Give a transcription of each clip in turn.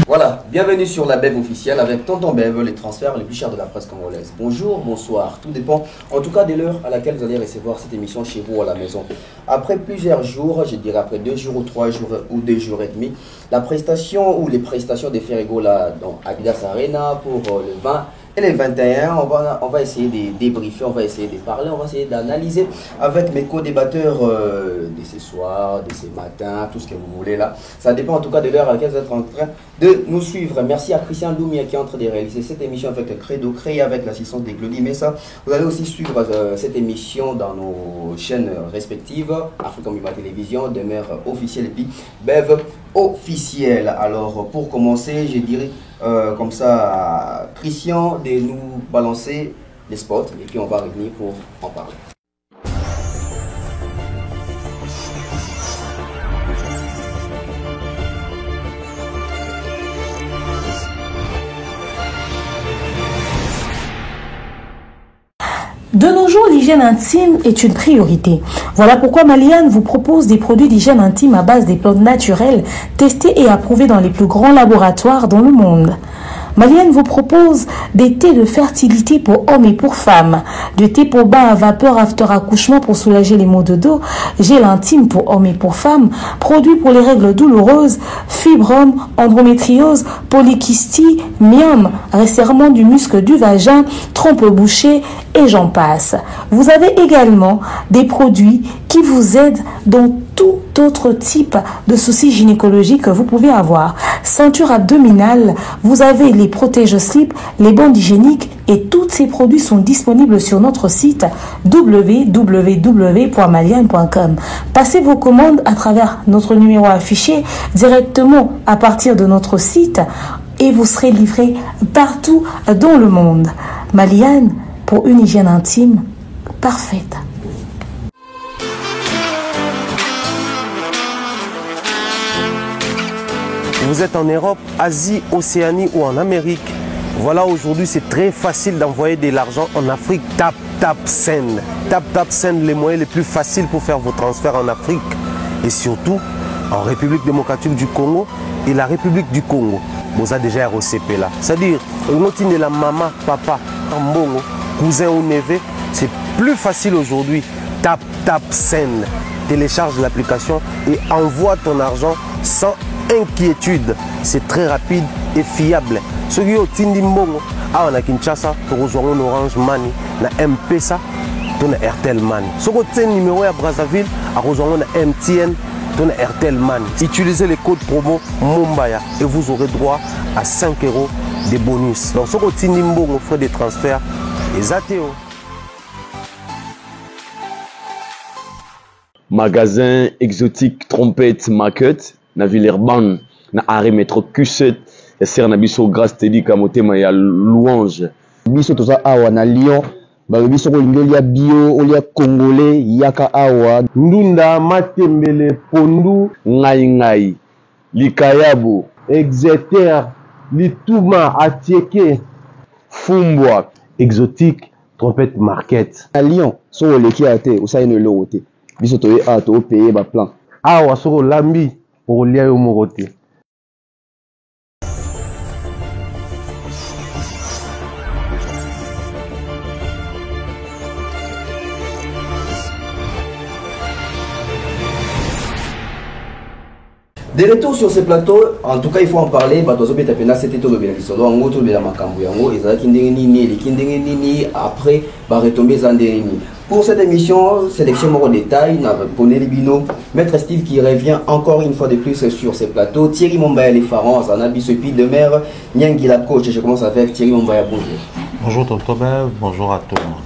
Voilà, bienvenue sur la Bev officielle avec Tonton Bev, les transferts les plus chers de la presse congolaise. Bonjour, bonsoir, tout dépend en tout cas de l'heure à laquelle vous allez recevoir cette émission chez vous à la maison. Après plusieurs jours, je dirais après 2 jours ou 3 jours ou 2 jours et demi, la prestation ou les prestations de Ferrigo là dans Adidas Arena pour le 20 et les 21, on va essayer de débriefer, on va essayer de parler, on va essayer d'analyser avec mes co-débatteurs de ce soir, de ce matin, tout ce que vous voulez là. Ça dépend en tout cas de l'heure à laquelle vous êtes en train de nous suivre. Merci à Christian Loumia qui est en train de réaliser cette émission avec le Credo, créé avec l'assistance de Claudie Messa. Vous allez aussi suivre cette émission dans nos chaînes respectives, Africa Mima Télévision, Demeure officielle et puis Bev officielle. Alors pour commencer, je dirais comme ça, Christian, de nous balancer les spots et puis on va revenir pour en parler. De nos jours, l'hygiène intime est une priorité. Voilà pourquoi Maliane vous propose des produits d'hygiène intime à base des plantes naturelles testés et approuvés dans les plus grands laboratoires dans le monde. Maliane vous propose des thés de fertilité pour hommes et pour femmes, de thé pour bain à vapeur after accouchement pour soulager les maux de dos, gel intime pour hommes et pour femmes, produits pour les règles douloureuses, fibrome, endométriose, polykystie, myome, resserrement du muscle du vagin, trompe bouchée et j'en passe. Vous avez également des produits qui vous aident dans tout autre type de soucis gynécologiques que vous pouvez avoir. Ceinture abdominale, vous avez les protège-slip, les bandes hygiéniques et tous ces produits sont disponibles sur notre site www.maliane.com. Passez vos commandes à travers notre numéro affiché directement à partir de notre site et vous serez livré partout dans le monde. Maliane, pour une hygiène intime parfaite. Vous êtes en Europe, Asie, Océanie ou en Amérique. Voilà, aujourd'hui, c'est très facile d'envoyer de l'argent en Afrique. Tap Send. Tap Send, les moyens les plus faciles pour faire vos transferts en Afrique. Et surtout, en République démocratique du Congo et la République du Congo. Vous avez déjà ROCP là. C'est-à-dire, de la maman, papa, mbongo, cousin ou neveu, c'est plus facile aujourd'hui. Tap Send. Télécharge l'application et envoie ton argent sans inquiétude. C'est très rapide et fiable. Ceux qui ont Tindi Mbongo, on a Kinshasa, on a Orange Money, on a M-Pesa, on a Airtel Money. Ceux qui ont un numéro à Brazzaville, on a MTN, on a Airtel Money. Utilisez les codes promo Mumbaya et vous aurez droit à 5 € de bonus. Donc ceux qui ont Tindi Mbongo, frais de transfert, les ATO. Magasin exotique Trompette Market na Villeurbanne na arrêt métro Q7 et ser na biso grâce tedi kamotema ya louange biso toza awa na Lyon ba biso ko lingolia bio olia congolais yaka awa Ndunda Matembele Pondu ngai Likayabu Exeter Lituma Atieke Fumbwa exotique Trompette Market à Lyon so leki ate usaine lowote biso toye a to payer ba plan awa so lambi pour lia yo morote. De retour sur ce plateau, en tout cas il faut en parler. C'était tout le bien après retomber pour cette émission, sélection au détail, Maître Steve qui revient encore une fois de plus sur ces plateaux. Thierry Mombaya les Farans, Anabi Sepi de mer, Nyangi la coach. Je commence avec Thierry Mombaya. Bonjour. Bonjour Tonton Bev, bonjour à tout le monde.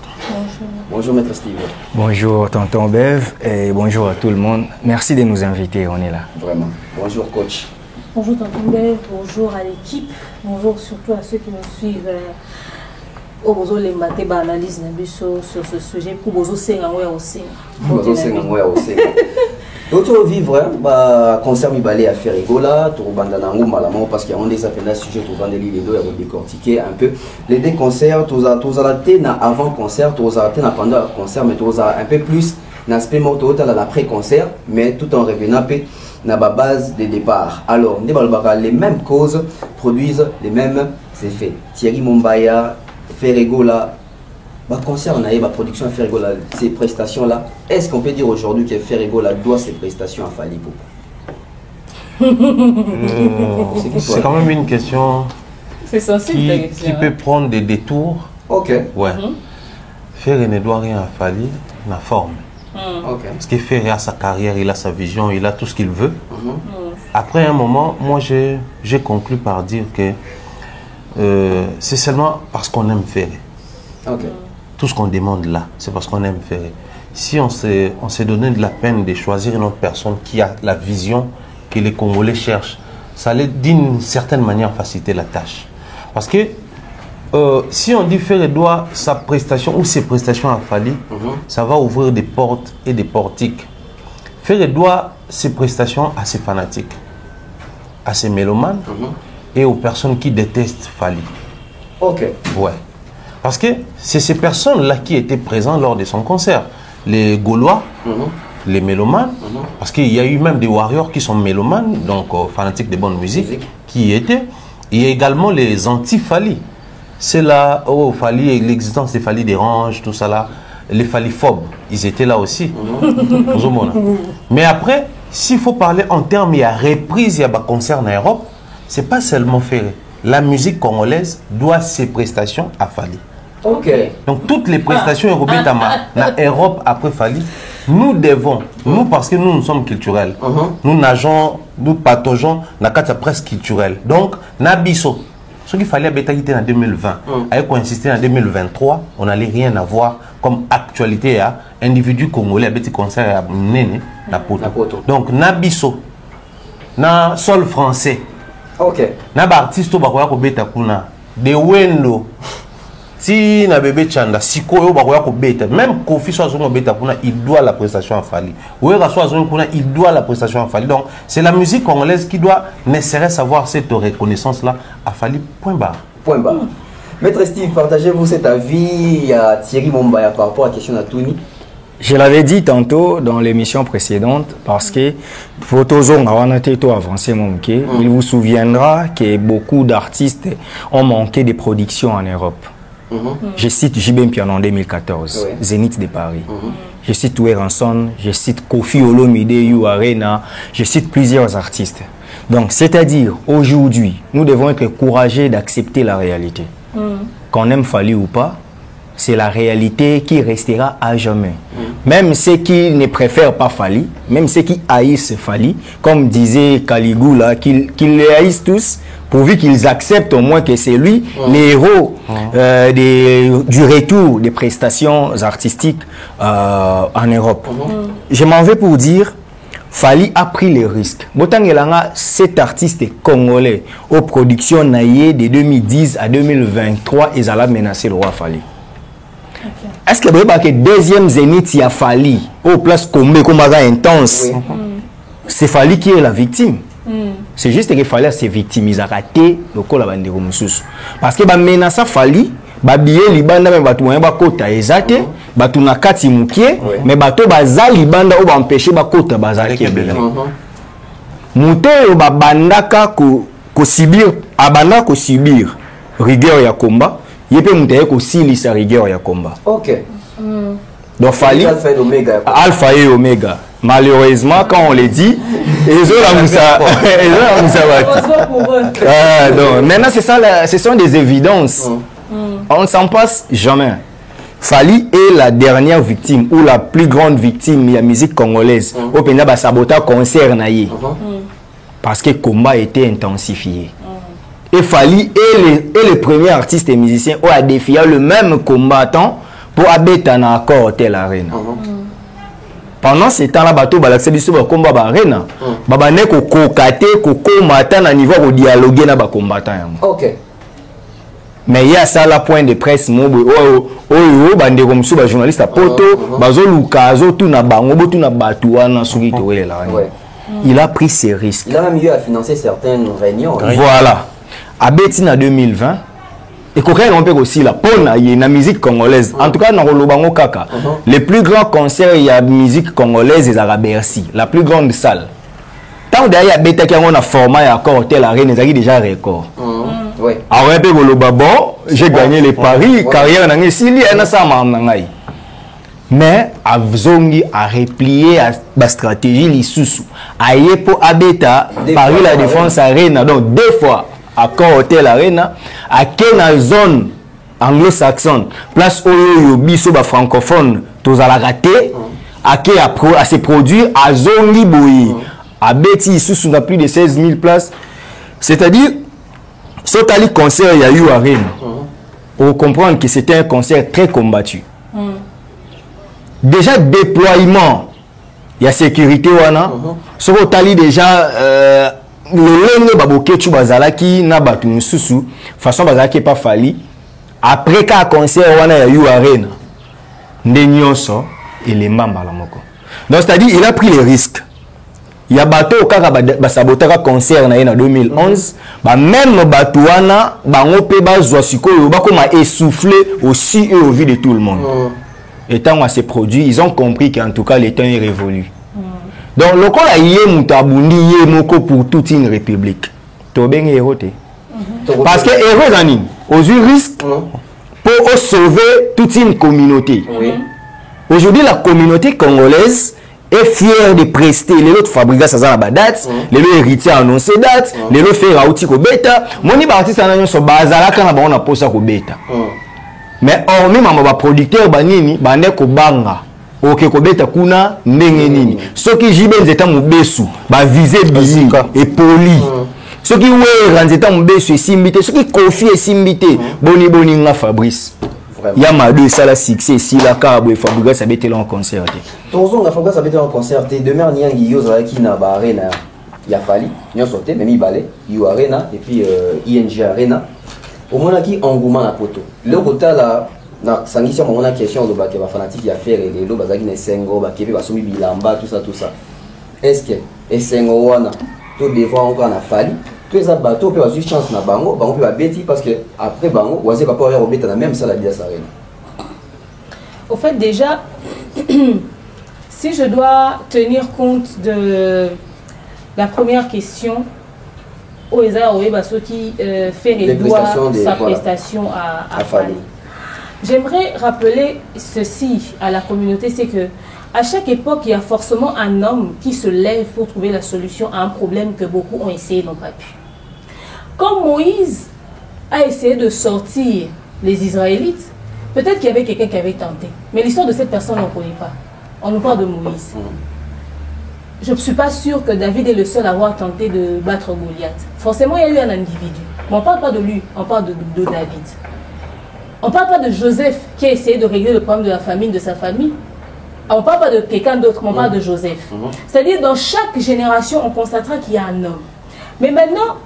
Bonjour Maître Steve. Bonjour Tonton Bev et bonjour à tout le monde. Merci de nous inviter, on est là. Vraiment. Bonjour coach. Bonjour Tonton Bev, bonjour à l'équipe, bonjour surtout à ceux qui nous suivent. Au besoin les maths analyse sur ce sujet pour besoin c'est un aussi. D'autres vivre bah concert mi balé à faire rigola tout bandanango malamment parce qu'il y a des appels à sujet tout vendre les deux et décortiquer un peu les deux concerts tous à la tête avant concert tous à la tête pendant le concert mais tous un peu plus l'aspect moto à l'après concert mais tout en revenant na ba base de départ. Alors, les mêmes causes produisent les mêmes effets. Thierry Mombaya, Ferrego là, concerne la production à Ferrego là, ces prestations là, est-ce qu'on peut dire aujourd'hui que Ferrego là doit ses prestations à Fally Ipupa? C'est quand même une question qui peut prendre des détours. Ok. Ouais. Ferré ne doit rien à Fally, la forme. Okay. Parce que Ferré a sa carrière, il a sa vision, il a tout ce qu'il veut. Après un moment, moi j'ai conclu par dire que c'est seulement parce qu'on aime Ferré. Okay. Tout ce qu'on demande là, c'est parce qu'on aime Ferré. Si on s'est donné de la peine de choisir une autre personne qui a la vision que les Congolais cherchent, ça allait d'une certaine manière faciliter la tâche. Parce que si on dit Ferré doit sa prestation ou ses prestations à Fally, ça va ouvrir des portes et des portiques. Ferré doit ses prestations à ses fanatiques, à ses mélomanes et aux personnes qui détestent Fally. Ok. Ouais. Parce que c'est ces personnes-là qui étaient présentes lors de son concert. Les Gaulois, les mélomanes, parce qu'il y a eu même des warriors qui sont mélomanes, donc fanatiques de bonne musique, qui y étaient. Il y a également les anti-Fally. C'est là, Fally, l'existence des Fally dérange, tout ça là. Les Fallyphobes, ils étaient là aussi. Mais après, s'il faut parler en termes, il y a reprise, il y a concert en Europe, c'est pas seulement Ferré. La musique congolaise doit ses prestations à Fally. Ok. Donc toutes les prestations européennes en Europe après Fally, nous devons, nous parce que nous sommes culturels, nous nageons, nous pataugeons dans la presse culturelle. Donc, Nabiso, ce qu'il fallait habiter en 2020, avec insister en 2023, on n'allait rien avoir comme actualité à individu congolais avec des concerts à Néné, na poto. Donc, Nabiso, na sol français. Ok. Na ba artiste bakoya ko beta kuna de wendo si na bébé chanda siko yo bakoya ko beta même Kofi soit zongo beta kuna il doit la prestation à Fally. Ouera soit zongo kuna il doit la prestation à Fally. Donc c'est la musique congolaise qui doit nécessairement savoir cette reconnaissance là à Fally. Point barre. Point barre. Maître Steve, partagez-vous cet avis à Thierry Mombaya par rapport à la question d'Atouni? Je l'avais dit tantôt dans l'émission précédente parce que il vous souviendra que beaucoup d'artistes ont manqué de production en Europe. Je cite JB Piano en 2014, Zénith de Paris. Je cite Toué Ranson, je cite Kofi Olomide, You Arena, je cite plusieurs artistes. Donc, c'est-à-dire, aujourd'hui, nous devons être courageux d'accepter la réalité. Qu'on aime Fally ou pas, c'est la réalité qui restera à jamais. Même ceux qui ne préfèrent pas Fally, même ceux qui haïssent Fally, comme disait Caligula, qu'ils les haïssent tous, pourvu qu'ils acceptent au moins que c'est lui, les héros du retour des prestations artistiques en Europe. Je m'en vais pour dire, Fally a pris les risques. Botangelanga, cet artiste congolais aux productions naïe de 2010 à 2023, ils allaient menacer le roi Fally. Est-ce que vous voyez que deuxième Zénith, il y a Fally au place comme intense? C'est Fally qui est la victime. C'est juste que Fally c'est victime. Ils ont raté le col à Bandero Moussous. Parce que menace Fally, billet libanda mais batu ba kota ezate, batu na kati mukie, mais batu baza libanda ou ba empêcher ba kota bazaki bela. Muto ba bandaka ko subir, abanda ko subir rigueur ya combat. Il peut monter aussi sa rigueur ya combat. Ok. Donc Fally Alpha et Omega. Malheureusement, quand on le dit, maintenant c'est ça, ce sont des évidences. On ne s'en passe jamais. Fally est la dernière victime ou la plus grande victime de la musique congolaise. Au Pénal Sabota concert naïe. Parce que le combat était intensifié. Et Fally est le premier artiste et musicien qui a défié le même combattant pour abattre un accord tel arène. Pendant ce temps-là, bateau balakse biso ba combat ba arène. Baba ne ko kokate ko komata na niveau ko dialoguer na ba combattant. OK. Mais il y a ça la point de presse mobo bande comme sous ba journaliste à poto bazo lukazo tout na bango tout na batu wana suki to wele la. Il a pris ses risques. Il a même eu à financer certaines réunions. Voilà. À Bétina 2020, et qu'on peut aussi la pona y la musique congolaise. En tout cas, dans le Bango Kaka, les plus grands concerts il y a musique congolaise et à Bercy, la plus grande salle. Tant d'ailleurs, bêta qui a format et accord hôtel arène, ils ont déjà record. Oui. Alors, bon, j'ai gagné les paris, carrière dans les Sili, et ça m'a amené. Mais, Avzongi a replié à la stratégie, les sous. Aïe pour Abeta, Paris la défense arène, donc 2 fois, accord hôtel arène, à quelle zone anglo-saxonne, place Oyo Biso francophone, tous à la raté, à ses produits, à Zongi Boyi. À Betty, sous on a plus de 16 000 places. C'est-à-dire, ce concert, il y a eu à Rennes. Pour comprendre que c'était un concert très combattu. Déjà, déploiement, il y a sécurité. Ce qu'on a déjà, le lendemain, baboke tu bazalaki na batu susu façon bazalaki pas fali. Après qu'un concert, il y a eu à Rennes. Ndenyoso et les membres la moko. Donc, c'est-à-dire, il a pris les risques. Il y a bateau au cas où sabotaka concert en 2011, même bateau wana bango pe bazwa sikoyo bakoma essoufflé aussi et au vu de tout le monde. Et tant à ces produits, ils ont compris qu'en tout cas le temps est révolu. Donc le col a yé mutabundi yé moko pour toute une république. To ben héros té. Parce que héros anime aux risques pour sauver toute une communauté. Aujourd'hui la communauté congolaise est fier de prester les autres fabricants ça la date, les autres héritiers annoncé date, les autres faire outil ko beta, moni ba artiste na so bazala kana ba on a posa ko beta. Mais hormis ma producteur banini bande ko banga. OK ko beta kuna ndenge nini. Ceux qui jibenze ta mubesu ba viser busy et poli. Ceux qui ouais ranzeta mubesu simbité, ceux qui confie simbité, boni nga Fabrice. Il y a ma deux salles succès si la cabo et Fabrice ça bête en concert. Tonzon la Fabrice ça bête en concert demain niangi yo za ki na ba arena ya fali nyo sauté même balé yo arena et puis ING arena au moins qui engouement la poto le kota la na sangisi mon a question de ba ke ba fanatique ya faire et lo bazaki na sengo ba kebe ba somi bilamba tout ça est-ce que et sengo wana to devant encore na fali tous les bateaux peuvent avoir chance na bango peut ba beti parce que après bango oise pas pouvoir obéter na même ça la biasa arena. Au fait déjà si je dois tenir compte de la première question, qui fait les doigts sa prestation à Fali. J'aimerais rappeler ceci à la communauté, c'est que à chaque époque, il y a forcément un homme qui se lève pour trouver la solution à un problème que beaucoup ont essayé n'ont pas pu. Quand Moïse a essayé de sortir les Israélites, peut-être qu'il y avait quelqu'un qui avait tenté. Mais l'histoire de cette personne, on ne connaît pas. On nous parle de Moïse. Je ne suis pas sûre que David est le seul à avoir tenté de battre Goliath. Forcément, il y a eu un individu. Mais on ne parle pas de lui, on parle de David. On ne parle pas de Joseph qui a essayé de régler le problème de la famine de sa famille. On ne parle pas de quelqu'un d'autre, mais on parle de Joseph. C'est-à-dire, dans chaque génération, on constatera qu'il y a un homme. Mais maintenant,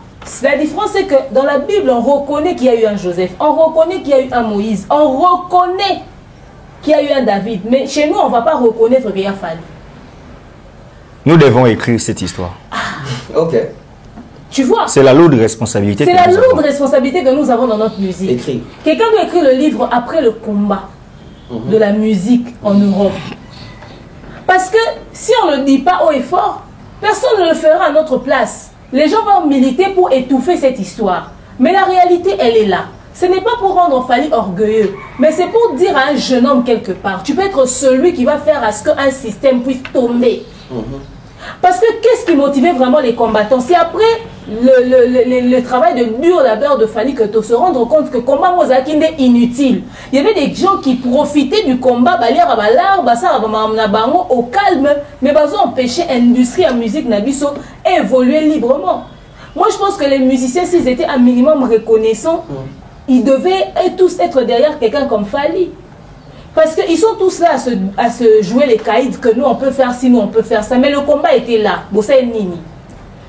la différence, c'est que dans la Bible, on reconnaît qu'il y a eu un Joseph, on reconnaît qu'il y a eu un Moïse, on reconnaît qu'il y a eu un David. Mais chez nous, on ne va pas reconnaître qu'il y a fallu. Nous devons écrire cette histoire. Ok. Tu vois? C'est la lourde responsabilité. C'est la lourde responsabilité que nous avons dans notre musique. Écrit. Quelqu'un doit écrire le livre après le combat de la musique en Europe. Parce que si on ne le dit pas haut et fort, personne ne le fera à notre place. Les gens vont militer pour étouffer cette histoire. Mais la réalité, elle est là. Ce n'est pas pour rendre Fali orgueilleux, mais c'est pour dire à un jeune homme quelque part, tu peux être celui qui va faire à ce qu'un système puisse tomber. Parce que qu'est-ce qui motivait vraiment les combattants? C'est après le travail de dur labeur de Fali que de se rendre compte que le combat Mozaki est inutile. Il y avait des gens qui profitaient du combat au calme, mais ils ont empêché l'industrie de la musique Nabiso évoluer librement. Moi je pense que les musiciens, s'ils étaient un minimum reconnaissants, ils devaient tous être derrière quelqu'un comme Fali. Parce qu'ils sont tous là à se jouer les caïds, que nous on peut faire ci, nous on peut faire ça. Mais le combat était là.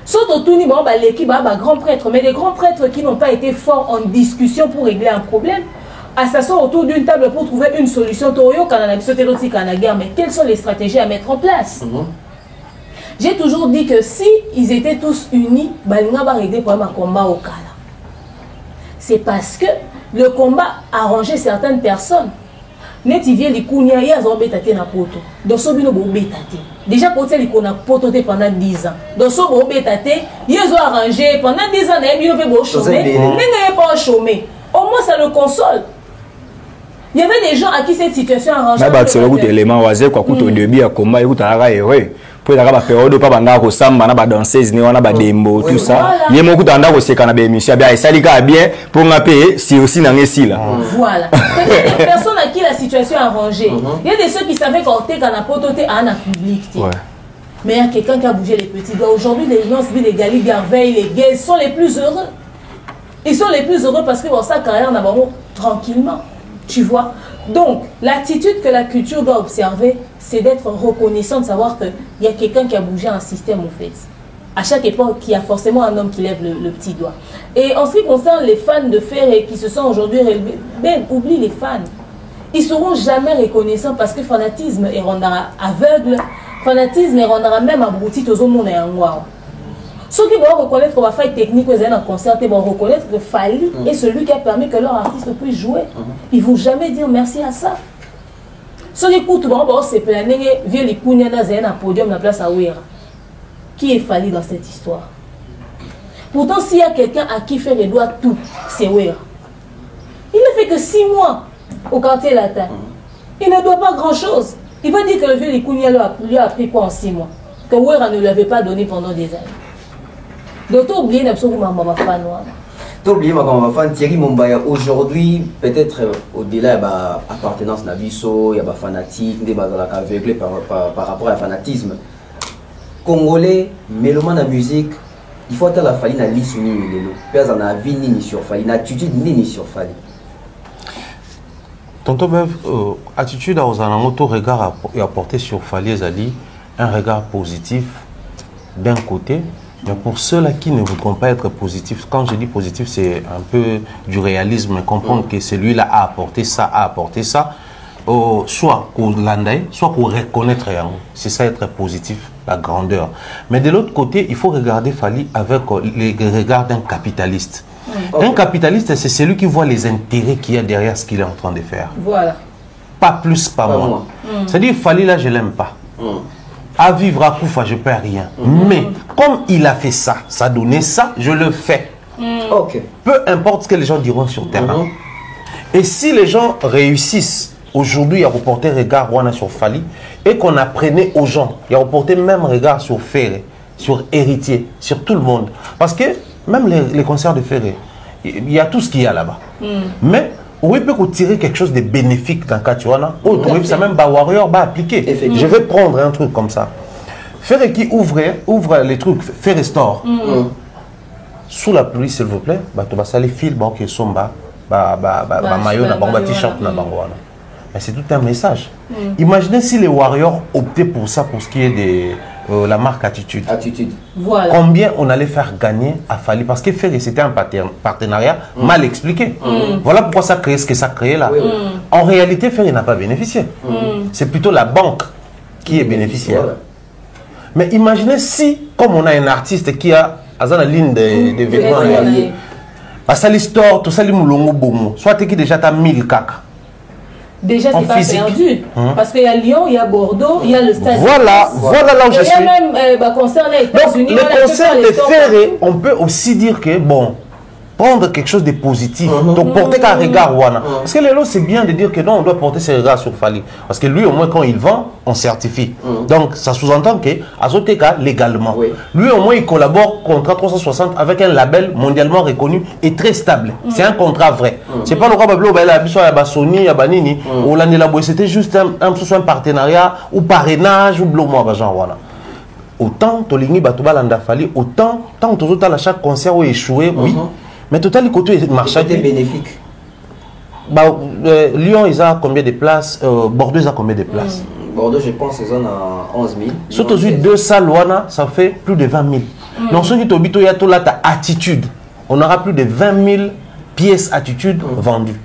Sauf autour de l'équipe, grands prêtres, mais des grands prêtres qui n'ont pas été forts en discussion pour régler un problème, à s'asseoir autour d'une table pour trouver une solution. Mais quelles sont les stratégies à mettre en place? J'ai toujours dit que si ils étaient tous unis, ils va régler pour un combat au Kala. C'est parce que le combat arrangeait certaines personnes. Neti vient les kounia, il y a un bétaté na poto. Donc, so bino bo bétaté. Déjà, pour ça, il y a poto pendant 10 ans. Donc, so bo bétaté, ils ont arrangé pendant 10 ans, il y a bo chômé. Il n'y a pas chômé. Au moins, ça le console. Il y avait des gens à qui cette situation arrangeait. C'est un élément oisé, quoi, au début, à comment il y a heureux. Pour la période, pas banda ko samba, na ba danseuse, ni wana ba dembo, tout ça. Il y a beaucoup d'anda ko seka na ba émission, bien, ça liga bien pour nga payer si aussi na ngesi là. Voilà. Il y a des personnes à qui la situation est arrangée. Il y a des ceux qui savaient qu'on était quand la pototé à un public. Mais il y a quelqu'un qui a bougé les petits gars. Aujourd'hui, les gens, les Gali Garveille, les gays sont les plus heureux. Ils sont les plus heureux parce que dans sa carrière, on a tranquillement. Tu vois. Donc, l'attitude que la culture doit observer, c'est d'être reconnaissant, de savoir qu'il y a quelqu'un qui a bougé un système, en fait. À chaque époque, il y a forcément un homme qui lève le petit doigt. Et en ce qui concerne les fans de Ferré qui se sont aujourd'hui relevés, ben, oublie les fans. Ils ne seront jamais reconnaissants parce que le fanatisme est rendra aveugle, fanatisme est rendra même abruti tout le monde est en noir. Ceux qui vont reconnaître qu'on va faire technique, ils vont concert, ils vont reconnaître que Fally est celui qui a permis que leur artiste puisse jouer. Ils ne vont jamais dire merci à ça. Ceux qui écoutent, c'est plané, vieux les Kounia dans un podium, la place à Ouira. Qui est Fally dans cette histoire? Pourtant, s'il y a quelqu'un à qui faire les doigts tout, c'est Ouira. Il ne fait que 6 mois au quartier latin. Il ne doit pas grand-chose. Il va dire que le vieux les Kounia lui a appris quoi en 6 mois? Que Ouira ne lui avait pas donné pendant des années. Donc, tu as oublié absolument ma fan. Tu as oublié ma fan. Thierry Mumbaya, aujourd'hui, peut-être au-delà de l'appartenance à Nabiso, il y a des fanatiques, des aveuglés par rapport au fanatisme. Congolais, mélomane à musique, il faut être la Fally na liste ni lelo. Pèse en avis ni sur Fally, na attitude ni sur Fally. Tonton Bev, attitude à Ozanamoto, regard à porter sur Fally Ezali, un regard positif d'un côté. Mais pour ceux-là qui ne voudront pas être positifs, quand je dis positif, c'est un peu du réalisme, comprendre que celui-là a apporté ça, soit pour l'andaï, soit pour reconnaître. C'est ça être positif, la grandeur. Mais de l'autre côté, il faut regarder Fally avec les regards d'un capitaliste. Un capitaliste, c'est celui qui voit les intérêts qu'il y a derrière ce qu'il est en train de faire. Voilà. Pas plus, pas moins. C'est-à-dire, Fally, là, je ne l'aime pas. À vivre à Koufa, je ne perds rien. Mais comme il a fait ça, ça a donné ça, je le fais. Peu importe ce que les gens diront sur terrain. Et si les gens réussissent aujourd'hui à reporter regard Rwanda sur Fally et qu'on apprenait aux gens, à reporter même regard sur Ferré, sur Héritier, sur tout le monde. Parce que même les concerts de Ferré, il y a tout ce qu'il y a là-bas. Mais oui, peut tirer quelque chose de bénéfique dans Katuana. Ça même Warrior va appliquer. Je vais prendre un truc comme ça. Ferré qui ouvre les trucs, Ferré Store. Sous la pluie, s'il vous plaît, tu vas saler fil, qui sont maillot, t-shirt, mais c'est tout un message. Imaginez si les Warriors optaient pour ça, pour ce qui est de la marque Attitude. Voilà. Combien on allait faire gagner à Fally? Parce que Ferré, c'était un partenariat mal expliqué. Voilà pourquoi ça crée ce que ça crée là. En réalité, Ferré n'a pas bénéficié. C'est plutôt la banque qui est bénéficiaire. Mais imaginez si, comme on a un artiste qui a la ligne de vêtements, à l'histoire, tout ça, soit qui déjà as 1000 caca. Déjà, c'est pas perdu. Parce qu'il y a Lyon, il y a Bordeaux, il y a le stade. Voilà là où je suis. Il y a même concernant les États-Unis. Donc, le concert de Ferré, on peut aussi dire que, bon, prendre quelque chose de positif. Donc, porter qu'un regard Wana. Parce que les lots, c'est bien de dire que non, on doit porter ses regards sur Fally. Parce que lui, au moins, quand il vend, on certifie. Donc, ça sous-entend que, Azoteka, légalement. Lui, au moins, il collabore contrat 360 avec un label mondialement reconnu et très stable. C'est un contrat vrai. C'est pas le cas de Sony, Yabanini, ou c'était juste un partenariat ou parrainage ou blomo à Wana. Autant, Tolingi, Batubalanda Fally, autant, tant que à chaque concert où échoué, oui. Mais total, le côté marché bénéfique. Lyon, ils ont combien de places? Bordeaux, ils ont combien de places? Bordeaux, je pense, ils ont 11 000. Surtout, deux salles, ça fait plus de 20 000. Donc, ceux qui t'habitent, il y a tout là, ta attitude. On aura plus de 20 000 pièces attitude vendues.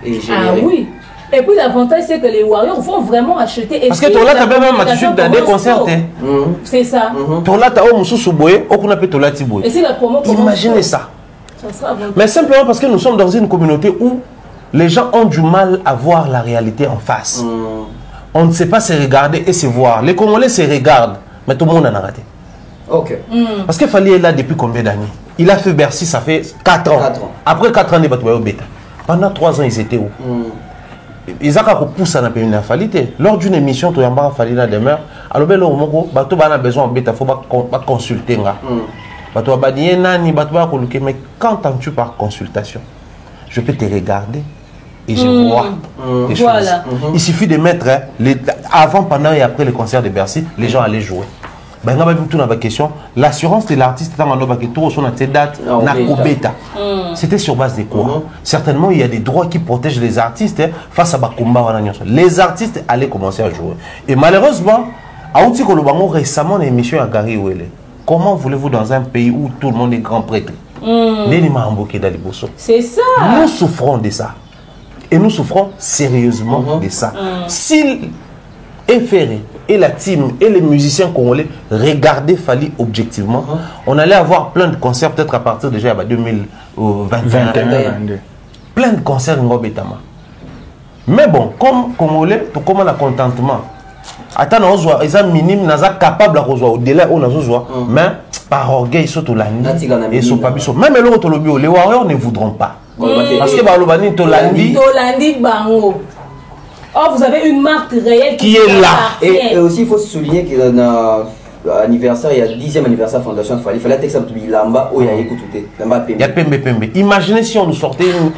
Oui. Et puis l'avantage, c'est que les Warriors vont vraiment acheter. Parce que toi là, tu as même attitude dans des concerts. C'est ça. Toi là, tu as un souboye, on a toi là, et c'est la promo. Imaginez ça. Mais simplement parce que nous sommes dans une communauté où les gens ont du mal à voir la réalité en face. On ne sait pas se regarder et se voir. Les Congolais se regardent, mais tout le monde en a raté. Ok. Parce qu'il fallait là depuis combien d'années? Il a fait Bercy, ça fait 4 ans. 4 ans. Après 4 ans, il est au bêta. Pendant 3 ans, ils étaient où? Ils ont repoussé la pénalité. Lors d'une émission, tu as fallu la demeure. Alors, il a besoin de bêta, il faut pas consulter. Mais quand tu par consultation, je peux te regarder et je vois des choses. Il suffit de mettre avant, pendant et après le concert de Bercy, les gens allaient jouer. L'assurance de l'artiste c'était sur base de quoi? Certainement, il y a des droits qui protègent les artistes face à Bakumba. Les artistes allaient commencer à jouer. Et malheureusement, récemment, l'émission a Gary Wele. Comment voulez-vous dans un pays où tout le monde est grand prêtre? C'est ça. Nous souffrons de ça. Et nous souffrons sérieusement de ça. S'il est ferré, et la team, et les musiciens congolais regardaient Fally objectivement, on allait avoir plein de concerts, peut-être à partir déjà de 2021. Plein de concerts en Gobetama. Mais bon, comme Congolais, pour comment le contentement, attends, ils sont minimes, ils sont capables de rejoindre au-delà, mais par orgueil, ils sont au landi. Ils sont pas bissons. Même les Warriors ne voudront pas. Parce que Balobani, Tolandi. Bango. Oh, vous avez une marque réelle qui est là. Et aussi, il faut souligner qu'il y a un anniversaire, il y a 10e anniversaire Fondation Fally. Il fallait texte de Lamba où il y a écouté. Il y a Pembe. Imaginez si on nous sortait une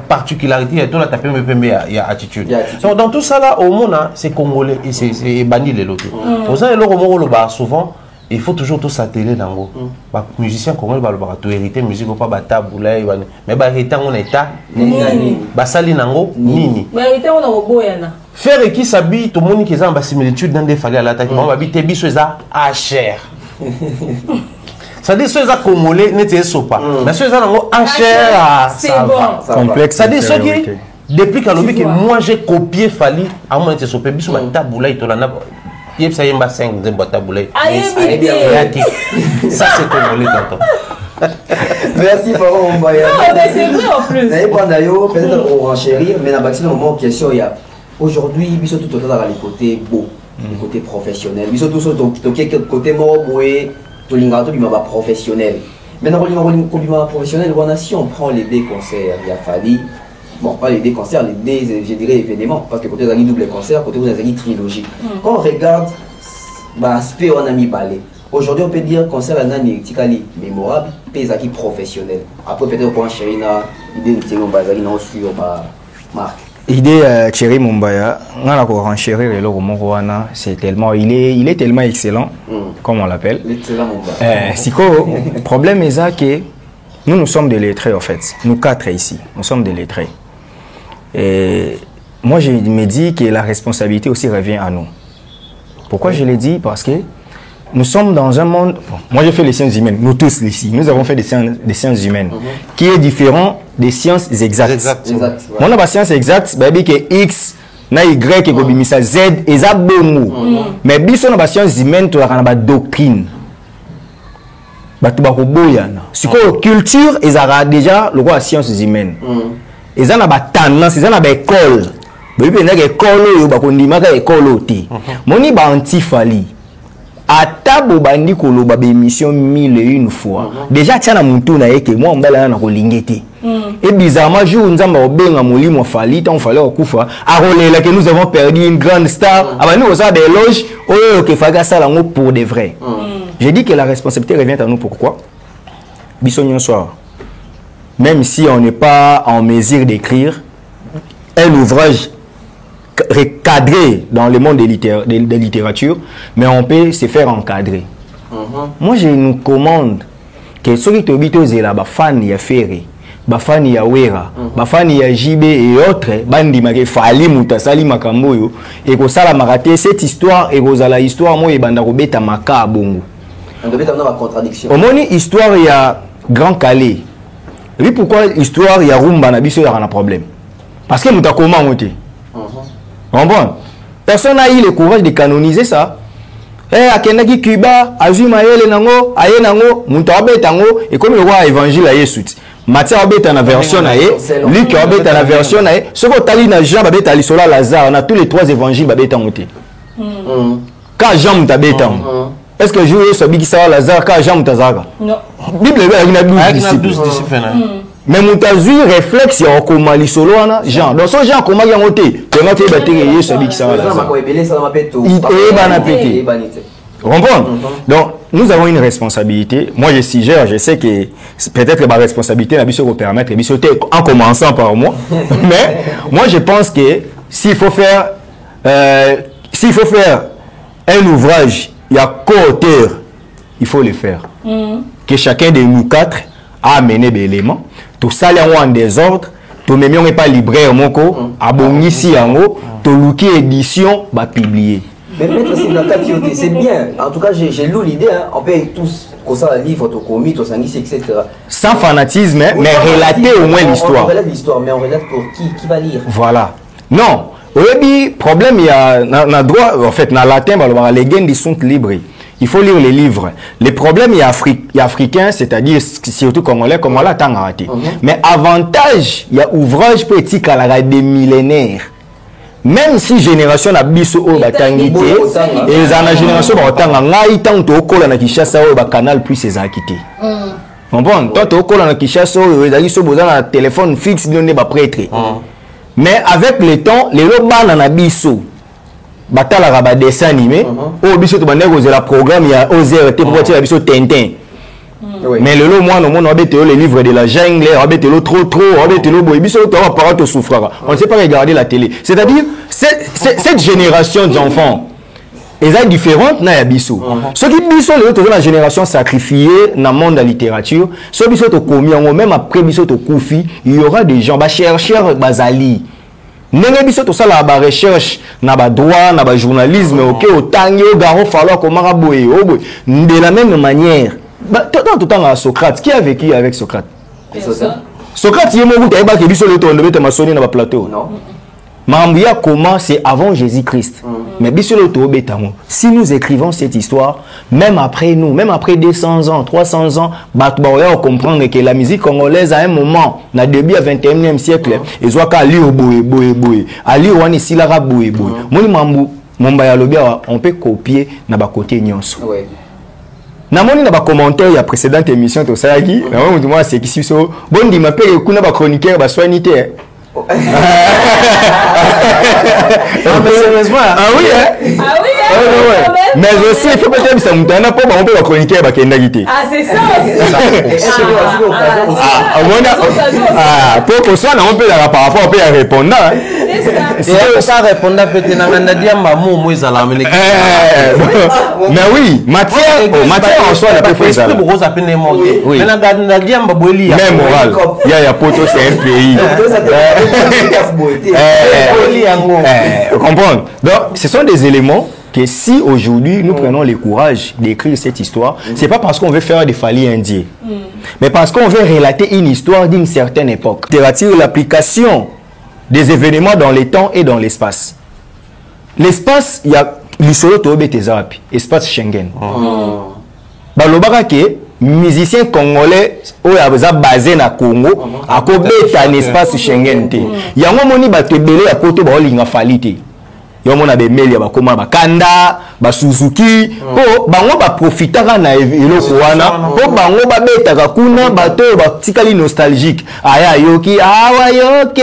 particularité, il y a tout là, Pembe, il y a attitude. Donc, dans tout ça là, au monde, c'est congolais et c'est banni les lots. Pour ça, souvent, il faut toujours tout s'atteler dans le musicien congolais, tout hériter musique, pas bata boulay, mais hériter on état, basali nango nini. Faire qui s'habille, tout le monde qui a une similitude dans des falais à l'attaque, on va habiter biso ça à cher. Ça dit ceux qui congolais n'étaient pas, mais ceux qui ont à cher, c'est bon. Complexe. Ça dit ceux qui depuis que moi j'ai copié Fally, à moi n'était pas biso bata boulay, tout là. Ça y est, 5 de boîte à boulet. Ça, c'est congolais, tonton. Merci, Faron Mbaya. C'est vrai en plus. Peut-être on renchérir, mais dans le moment question, il y a aujourd'hui, ils sont tout autant dans les côtés beaux, les côtés professionnels. Ils sont tous dans le côté moroboué, tout le professionnel. Mais dans le professionnel, si on prend les deux concerts, il y a Fally. Bon, pas les deux concerts, les deux, je dirais, événements, parce que côté vous avez double concert, côté vous avez trilogie. Quand on regarde, l'aspect on a mis balai. Aujourd'hui, on peut dire concert à Nani Tikali mémorable, paysaki professionnel. Après, peut-être pour enchaîner, l'idée de Thierry Mumbaya sur ma marque. L'idée Thierry Mumbaya, on a renchérir le Romoana, c'est tellement, il est tellement excellent, comme on l'appelle. L'excellent Mumbaya. Le problème est que nous sommes des lettrés en fait, nous 4 ici, nous sommes des lettrés. Et moi, je me dis que la responsabilité aussi revient à nous. Pourquoi je l'ai dit? Parce que nous sommes dans un monde... Bon, moi, j'ai fait les sciences humaines. Nous tous ici, nous avons fait des sciences humaines, qui est différent des sciences exactes. Moi, on a des sciences exactes, que X, na Y, que Gobimisa Z, et ça bongo. Mais bis on a des sciences humaines, tu as une doctrine. Si la culture, ils ont déjà le droit à sciences humaines. Ils ont une tendance, ils ont une école. Ils ont une école, ils ont une école. Ils ont anti-Fally. À table, ils ont une émission 1001 fois. Déjà, tu as un mouton que moi, je suis et bizarrement, jour où nous avons bien Fally, tant Fally que nous avons perdu une grande star. Nous avons des éloges que Faga Salango pour de vrai. J'ai dit que la responsabilité revient à nous. Pourquoi? Bissognon soir. Même si on n'est pas en mesure d'écrire un ouvrage recadré dans le monde de littérature, mais on peut se faire encadrer. Moi, je nous commande que ceux qui habitent là, fan ya Ferré, fan ya Wera, fan ya JB et autres, bandi make Fally mutasali makamboyo et que ça la maraté cette histoire et que la histoire moi et banda robeta maka bongo. On devait avoir une contradiction. Au moins histoire il y a Grand Calais. Oui, pourquoi l'histoire il y a Rumba na biso il y a un problème? Parce que nous avons comment monter. Personne n'a eu le courage de canoniser ça. À Kenaki Cuba, Azuma Yele Nango, Aye Nango, Mutabe Tango, et comme le roi évangile à Yesut. Mathieu abeta na version na ye, Luc abeta na version na ye. Ce que tali na Jean babeta li sola Lazare, on a tous les 3 évangiles babeta monté. Quand Jean mutabeta. Est-ce que je veux savoir qui ça Lazare quand Jean mutazaka? Non. Bible il y a 12 disciples. Mais mutazui réflexe ya okoma li solo wana Jean. Donc so Jean koma ya monté, comment tu battre ye savoir qui ça Lazare. Il est banapété. Comprendre? Donc, nous avons une responsabilité. Moi, je suggère, je sais que peut-être que ma responsabilité n'a pas pu permettre, en commençant par moi. Mais moi, je pense que s'il faut faire un ouvrage, il y a co-auteur, il faut le faire. Que chacun de nous 4 a amené des éléments. Tout ça, en désordre. Tout le monde n'est pas libraire, abonné ici en haut. Tout l'outil édition va publier. Mais maître, c'est bien. En tout cas, j'ai lu l'idée. Hein. On peut tous comme ça livre, au comique, au sanguis, etc. Sans fanatisme, mais relater au moins l'histoire. On relate l'histoire, mais on relate pour qui va lire. Voilà. Non. Le problème, il y a dans droit, en fait, dans le latin, les gens sont libres. Il faut lire les livres. Le problème, il y a africain, c'est-à-dire surtout congolais, comme on l'a tant raté. Mais avantage, il y a ouvrage petit à des millénaires. Même si génération a biso o batangité et la génération batanga ngai tant to kola na Kinshasa o ba canal plus ezakité. Bon, toi to kola na Kinshasa o ezaki so boza na téléphone fixe donné ba prêtre. Mais avec le temps, les lobana na biso batala ba dessin animé o biso to bande ko la programme ya OZRT pour tirer biso Tintin. Oui. Mais le lot, moi, on a les livres de la jungle, on a on ne sait pas regarder la télé. C'est-à-dire, cette génération d'enfants, ils sont différentes, ceux qui sont la génération sacrifiée dans le monde de la littérature, ceux qui sont commis, même après Koufi, il y aura des gens, chercheurs, bazali. Nenga biso to sala ba recherche na ba droit na ba journalisme OK otangi o garo falloir comment raboyer de la même manière. Tout temps à Socrate, qui a vécu avec Socrate? Socrate, il est mort, il a été sur le tour de maçonnerie dans le plateau. Non. Mambia, comment c'est avant Jésus-Christ. Mais si nous écrivons cette histoire, même après nous, même après 200 ans, 300 ans, on comprend que la musique congolaise à un moment, dans le début du 21e siècle, ils ont qu'à lire boé, à lire on est si la boé. On peut copier dans le côté nyonso. Namoni na ba commentaire ya précédente émission to sayaki na moi c'est qui so bon di m'appelle kuna ba chroniqueur ba soignité. Ah oui hein. Mais aussi il faut peut-être ça mutana pas on peut ba chroniqueur ba kenda gité. Ah c'est ça. Pour que ça on peut la par rapport à répondre. Et ça répondre peut-être na diamba mo ezala mais oui, matière en soi la peut faire. Oui. Mais na diamba boeli ya. Même moral. Il y a poto c'est un pays. Comprendre. Donc ce sont des éléments que si aujourd'hui nous prenons le courage d'écrire cette histoire, c'est pas parce qu'on veut faire des falis indiens, mais parce qu'on veut relater une histoire d'une certaine époque. C'est-à-dire l'application des événements dans le temps et dans l'espace. L'espace, il y a l'isolo tobe tezapi, espace Schengen. Balobaka ke musicien congolais oya basé na Congo akobeta un espace Schengen te. Yango moni batebele ya poto ba olinga falite. Yomo na be meli ya bakoma bakanda, ba Suzuki, po bango ba profitaka na eloko wana, po bango ba betaka kuna bato ba tikali nostalgique. Aya yoki awa yoke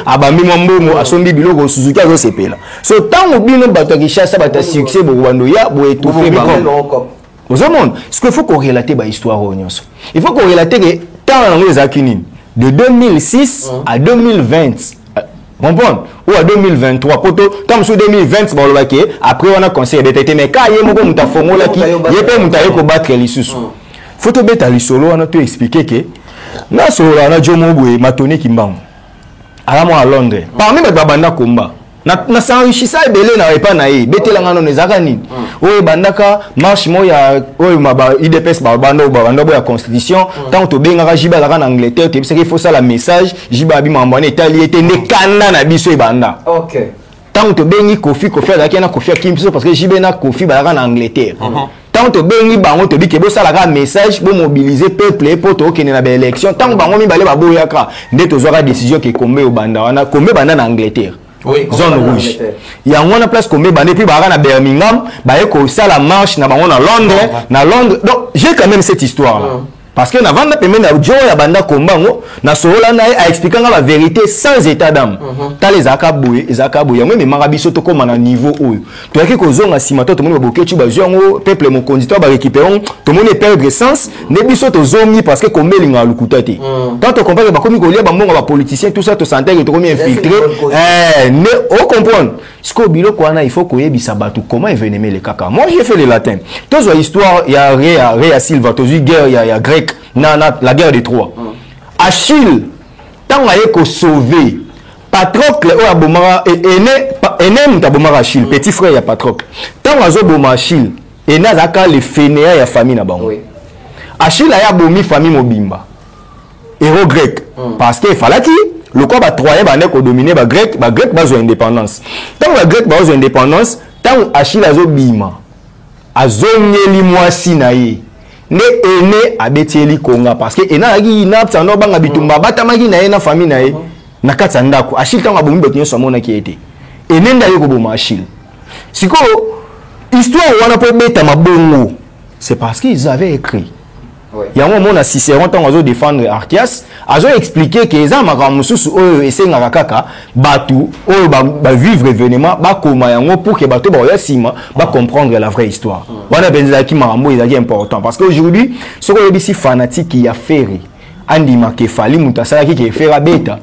abambi mbongo asombi biloko Suzuki azo sepela. So tango bino bato Kinshasa bata succès bo bando ya bo étouffer bango. Vous savez, ce qu'il faut qu'on relate ba histoire nyonso. Il faut qu'on relate que tant les akini de 2006 à 2020. Comprendre ou à 2023 comme sur 2020 après on a conseillé d'être mais quand il y a mon ta formule qui il peut monter pour battre les sous photo beta li solo on a tout expliqué que na solo na jomo boy matoni kimbang ala mo à Londres parmi les babanda combat na s'enrichissa belé na pas na yi betela ngano nezaka nini oyo bandaka marche mo ya oyo maba IDPS banda boya constitution tant to benga jiba la en Angleterre te parce qu'il faut ça la message jiba bi mambane etali ete ne kanda na biso e banda. OK. Tant to bengi Kofi la kena Kofi kimso parce que jiba na Kofi ba en Angleterre. tant to bengi bango to bike bo sala ka message bo mobiliser peuple pour to okene na ba élection tant bango mi bale ba boyaka nde to zwa décision ke kombe au banda wana kombe banda na Angleterre. Oui, zone rouge. Il y a une place comme Bébané, puis à Birmingham, ça la marche na Londres. Donc j'ai quand même cette histoire là. Parce que avant de permettre à Joe et Banda Kombango, na Sorola a expliqué la vérité sans état d'âme. T'as les akaboué, mais marabiso to comme à niveau où. Tu as quelque chose à Simato, tout le monde va bloquer, tu vas jouer peuple mon conducteur va récupérer, tout le monde est perdre sens, nebiso to zomi parce que comme il a le coutate. Quand tu comprends que bah comme il y a bah politicien tout ça, tu sentais que tu comme infiltré. Mais on comprend. Ce que bilo quoi il faut qu'on y ait bisabatu comment il venait les caca. Moi j'ai fait le latin. Tous les histoires il y a Réa Silva, tous les guerres il y a grec. La guerre des Troie. Achille, tant qu'il a sauvé, Patrocle ou Abomara et Enem Tabomara Achille, petit frère il y a Patrocle. Tant qu'il a sauvé Achille, et Nazaka les fainéants et la famille na bango. Achille a abomi famille Mobimba. Héros grec. Parce qu'il fallait qu'il le corps va Troyen va dominer ba grec va indépendance. Tant que grec va indépendance, tant Achille a zobima. Azongeli mwasi na ye. Ne ene abetieli konga parce que ena agi na tsano banga bitumba batamaki na ena famille na ye na katsa ndako Achille tanga bomi betinyo samona ki ete ene nda yeko boma Achille siko histoire wana po beta mabongo c'est parce qu'ils avaient écrit. Il y a un moment à Cicéron tant azo défendre Archias azo expliquer que eza makamususu oyo esenga kaka batu oyo ba vivre événement ba koma yango pour que batu ba yasima ba comprendre la vraie histoire. Wana benza ki marambo ezaki important parce que aujourd'hui ce que yebisi fanatique ya ferry andi makefali mutasala ki ke fera beta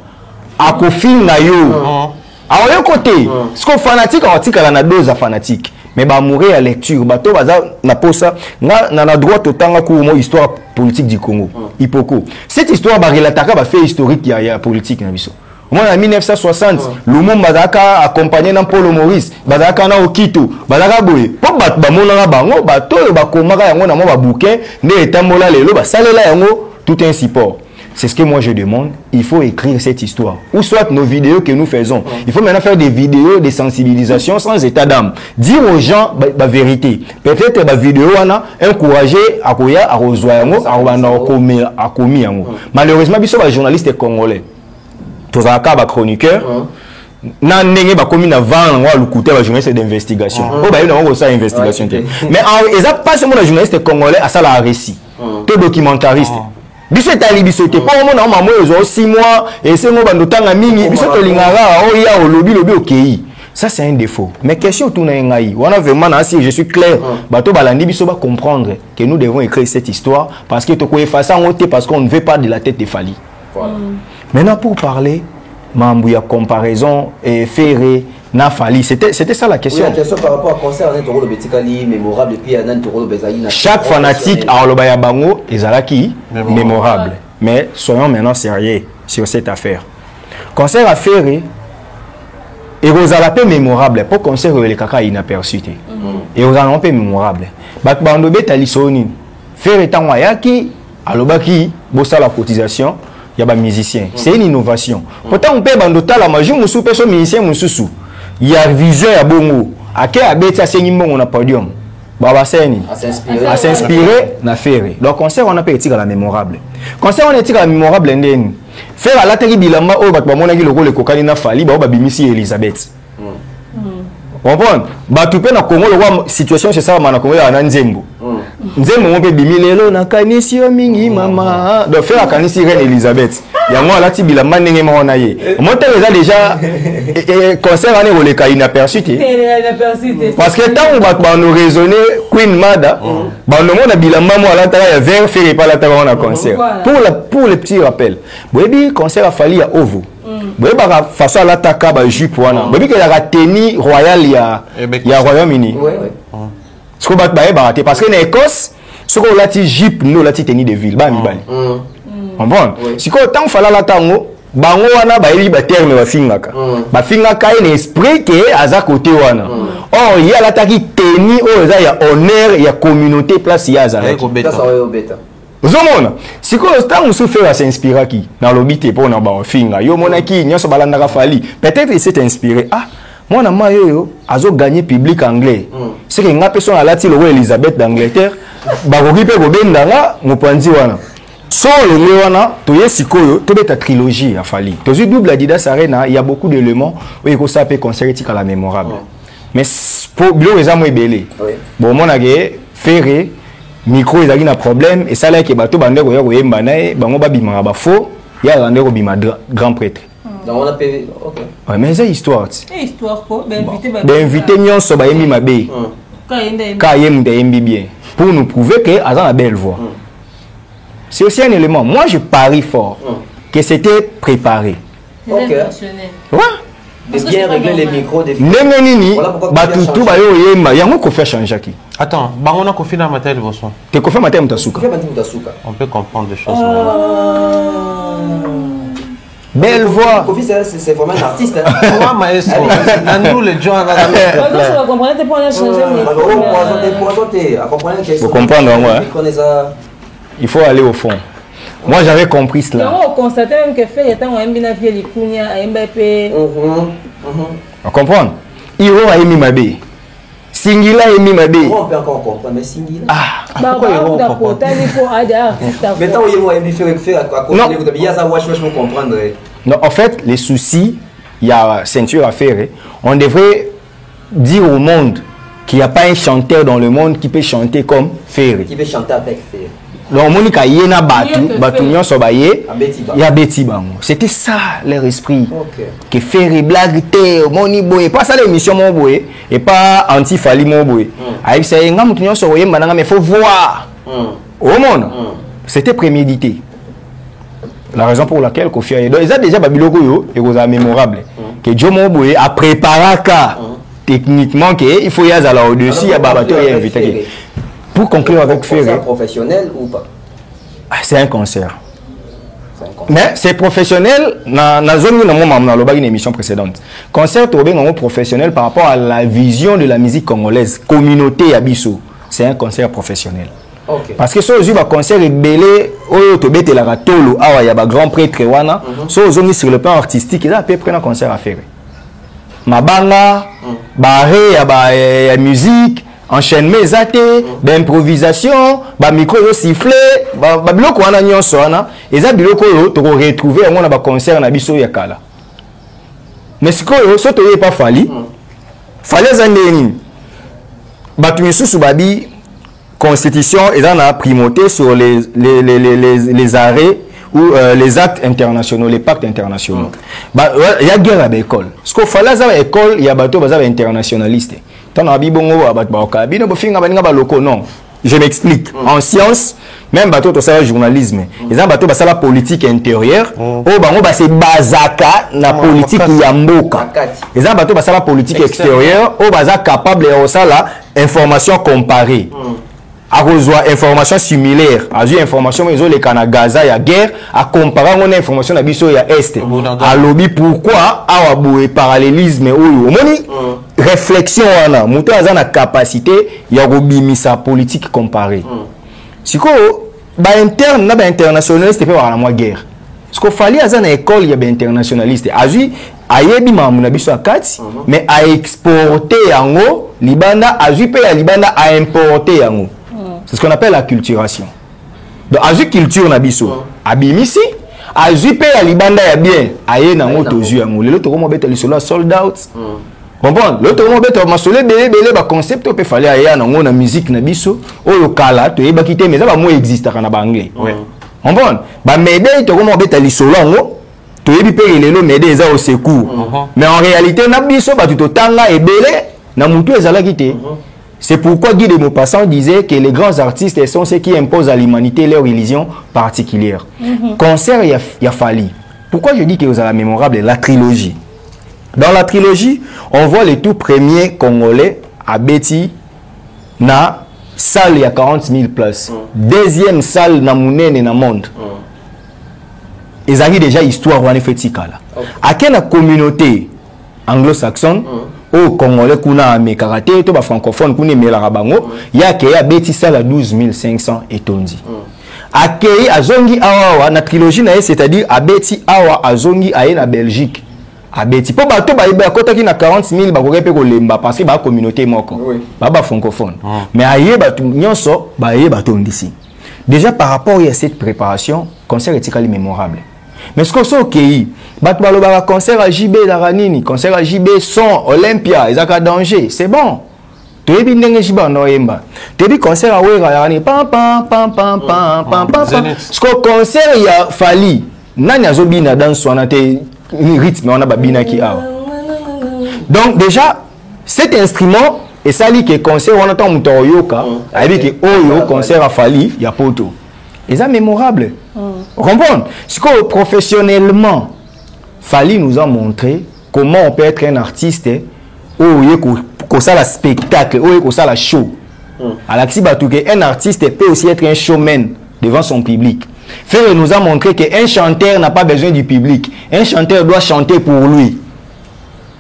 akofinga yo a yo côté ce que fanatique atika na dose fanatique. Mais bah mourir à lecture bato baza na posa na droit totanga ko mo histoire politique du Congo Ipoko cette histoire ba relataka ba fait historique ya politique na biso moi en 1960 le monde bazaka accompagné na Paul Maurice bazaka na Okito bazaka boye po bat ba mona bango bato ba komaka yango na mo ba bouquin ne etambola lelo ba salela yango tout un support. C'est ce que moi je demande. Il faut écrire cette histoire. Ou soit nos vidéos que nous faisons. Il faut maintenant faire des vidéos de sensibilisation sans état d'âme. Dire aux gens la vérité. Peut-être la vidéo encourager à koya à rejoindre à commis. Malheureusement, biso ba journaliste congolais. Tous à cas ba chroniqueur. Na ndenge ba komi na vendre wa lukuté ba journaliste d'investigation. Oh ba yo na ça investigation. Mais en pas seulement la journaliste congolais à ça la récit. Tout documentariste. Biso etali biso te pas mona maman ezo 6 mois et c'est mo bando tanga mingi biso to lingara o ya o lobi okei ça c'est un défaut mais question tout na ngai wana vraiment na si je suis clair bato balandi biso ba comprendre que nous devons écrire cette histoire parce que to ko effacer en honte parce qu'on ne veut pas de la tête de Fali. Voilà. Maintenant pour parler mambu ya comparaison et ferré na Fali c'était ça la question. Oui, la question par rapport à concert on est toro le betikali mémorable puis anan toro le bezaïna. Chaque fanatique a loba ya bango ezalaki mémorable. Mais soyons maintenant sérieux sur cette affaire. Concert à ferré et vous allez peu mémorable pour concert le kaka inaperçu et vous allez peu mémorable. Bat bando betali soni ferré tanwa yaki alobaki bossa la cotisation ya ba musicien. C'est une innovation. Pourtant on peut bando tala maju musu peso musicien mususu. Il y a vision à bongo à quel abeti asengi mbongo na podium baba seni à s'inspirer na faire donc concert on a pas éthique la mémorable concert on éthique la mémorable ndeni faire la teki bilamba o bat ba monaki loko le kokani na Fali ba bimisi Elisabeth comprendre ba tupe na Congo le situation c'est ça na Congo ya Nzembo Nzembo mo pe bimilelo na kanisi yo mingi mama donc faire kanisi reine Elisabeth yango alati bilamba ndenge ma wana ye monte déjà concert ane koleka inaperçu parce que tant on nous raisonner Queen Mada bando mona bilamba mo alata ya vert faire pas la tava na concert pour le petit rappel boyebi concert a Fali ya ovo boyebi ba façon alata ka ba jupe wana boyebi que la tenue royale ya Royaume-Uni ce qu'on va barater parce que en Écosse ce qu'on lati jupe no lati tenue de ville ba mibali bon si ko tant fala la tango bango wana ba yebi ba terme ba fingaka en esprit que aza côté wana oh il y a l'attaque tenue oh ça ya honneur ya communauté place ya aza Zomona, si ko tant on se fait à s'inspirer qui dans l'obité pour na ba finga yo monaki nyoso balanda ka Fali peut-être il s'est inspiré Moi, je suis gagné public anglais. C'est que je suis allé à Elisabeth d'Angleterre. Je suis allé so le lewana to yesikoyo to beta trilogie a fallu to zu double Adidas Arena il y a beaucoup d'éléments où il faut saper concertique à la mémorable mais pour bilo examo ebele bon mon agé ferré micro ezali na problème et ça là que bato bande ko yemba na e bango babima ba faux ya rande ko bima grand prêtre donc on a payé OK ouais mais c'est histoire histoire ko ben invité nyonso ba yemi mabe ka yemi de yembi bien pour nous prouver que a la belle voix. C'est aussi un élément. Moi, je parie fort que c'était préparé. Ok. Ouais. De bien régler les micros des Nengenini, Batutu, Bayo Yemba, Yango Kofi a changé qui. Attends, Bangona Kofi na matel boson. Te Kofi matel Mutasuka. On peut comprendre des choses. Belle voix. Kofi, c'est vraiment un artiste. Moi, maestro. Nous, les gens, vous comprenez, il faut aller au fond. Moi, j'avais compris cela. On constate même que fait étant un binavier les Kounia à Mbappé. On comprend. Hiro a émis ma bé. Singila a émis ma bé. On peut encore comprendre, mais Singila. Ah, pourquoi ils vont comprendre? Mais tant qu'il y a un fait à côté, il y a ça, je comprendre. Non, en fait, les soucis, il y a ceinture à faire. On devrait dire au monde qu'il n'y a pas un chanteur dans le monde qui peut chanter comme Ferré. Qui peut chanter avec Ferré. Donc, Monica Yena Batunion Sobaye, il y a Betty Bango. C'était ça leur esprit. Que Ferré blague, Moni Boye, pas ça l'émission Mon Boye, et pas Antifali Mon Boye. Aïe, c'est un Moutunion Sobaye, mais il faut voir. Au monde. C'était prémédité. La raison pour laquelle Kofi Ayedo, ils ont déjà Babiloko et vous mémorable. Que Joe Mon Boye a préparé ça. Techniquement, il faut y aller au-dessus, il y a Babato et invité. Pour conclure avec Ferré. C'est professionnel ou pas? C'est un concert. Mais c'est professionnel. Dans une émission précédente. Concert professionnel par rapport à la vision de la musique congolaise. Communauté Abisso. C'est un concert professionnel. Okay. Parce que si vous avez un concert belé, il y a un grand prêtre. Si vous avez sur le plan artistique, il y a à peu près un concert à faire. Mabanga, barré, la musique, enchaînement, improvisation, micro sifflé, biloko wana nyonso wana, eza biloko yo to retrouver on a ba concert na biso ya kala. Mais ce que so to pas fali, fallait za nini. Batu misusu babi constitution eza na primauté sur les arrêts ou les actes internationaux, les pactes internationaux. Il y a guerre à l'école. Ce qu'il fallait à l'école, il y a des internationalistes. Non. Je m'explique. En science, même bateau to ça journalisme. Les bateau ça la politique intérieure. Oh bango ba c'est bazaka na politique yamboka. Les bateau ça la politique extérieure. Oh baza capable de ça la information comparée. À rejoindre information similaire, à jouer information mais les Canada Gaza ya guerre, à comparer mon information à biso ya est. À lobby pourquoi à aboué parallélisme ou moni réflexion wana, muto aza na capacité ya robimisa politique comparée. Siko ba interne na ba internationaliste pe wala moi guerre. Siko fali aza na école ya ba internationaliste. A jouer ayebi mamu na biso akati mais à exporter yango libanda a jouer pe ya libanda à importer yango. C'est ce qu'on appelle la culturation. Donc, azu culture na biso, abimisi, azu pe ya libanda ya bien, aye na moto zu yango. Le to ko mo beta lisolo sold out. Comprendre? Le to ko mo beta masole belé ba concept o pe fallait aye na ngona musique na biso, oyo kala to yeba kité mais ça ba mo existaka na ba anglais. Comprendre? Ba médé to ko mo beta lisolo yango, to yebi pe lelo médé za au secours. Mais en réalité na biso ba to tanga ebele na mutu ezala kité. C'est pourquoi Guy de Maupassant disait que les grands artistes sont ceux qui imposent à l'humanité leur religion particulière. Concert, il y a fallu. Pourquoi je dis que vous avez la mémorable, la trilogie. Dans la trilogie, on voit les tout premiers Congolais à Betty, na salle, il y a 40 000 places. Deuxième salle, na Mounene et na Monde. Ils ont déjà histoire, on a fait ça. À quelle communauté anglo-saxonne, au Congolais kuna me karaté to ba francophone kuna me la rabango ya ke ya beti sala 12 500 etondi akei azongi awa na trilogie na c'est-à-dire a beti awa azongi aye na Belgique abeti po bato ba kota ki na 40 000 ba ko pe ko lemba parce que ba communauté moko ba francophone mais aye bato nyonso ba ye bato ndisi déjà par rapport à cette préparation concert est mémorable mais ce que so okei bato baloba concert à JB la nini concert à JB son Olympia ezaka danger c'est bon toyebi ndenge JB no yemba toyebi concert à wera ya ni pam pam pam pam pam pam pam ce que concert ya Fally nani azobina danse wana te rythme on a babina qui a donc déjà cet instrument et ça dit que concert on entend muto yoka avec que oyo concert à Fally ya poto et ça mémorable comprendre ce que professionnellement Fally nous a montré comment on peut être un artiste oyo ko ça la spectacle oyo ko ça la show à la un artiste peut aussi être un showman devant son public. Ferré nous a montré qu'un chanteur n'a pas besoin du public. Un chanteur doit chanter pour lui.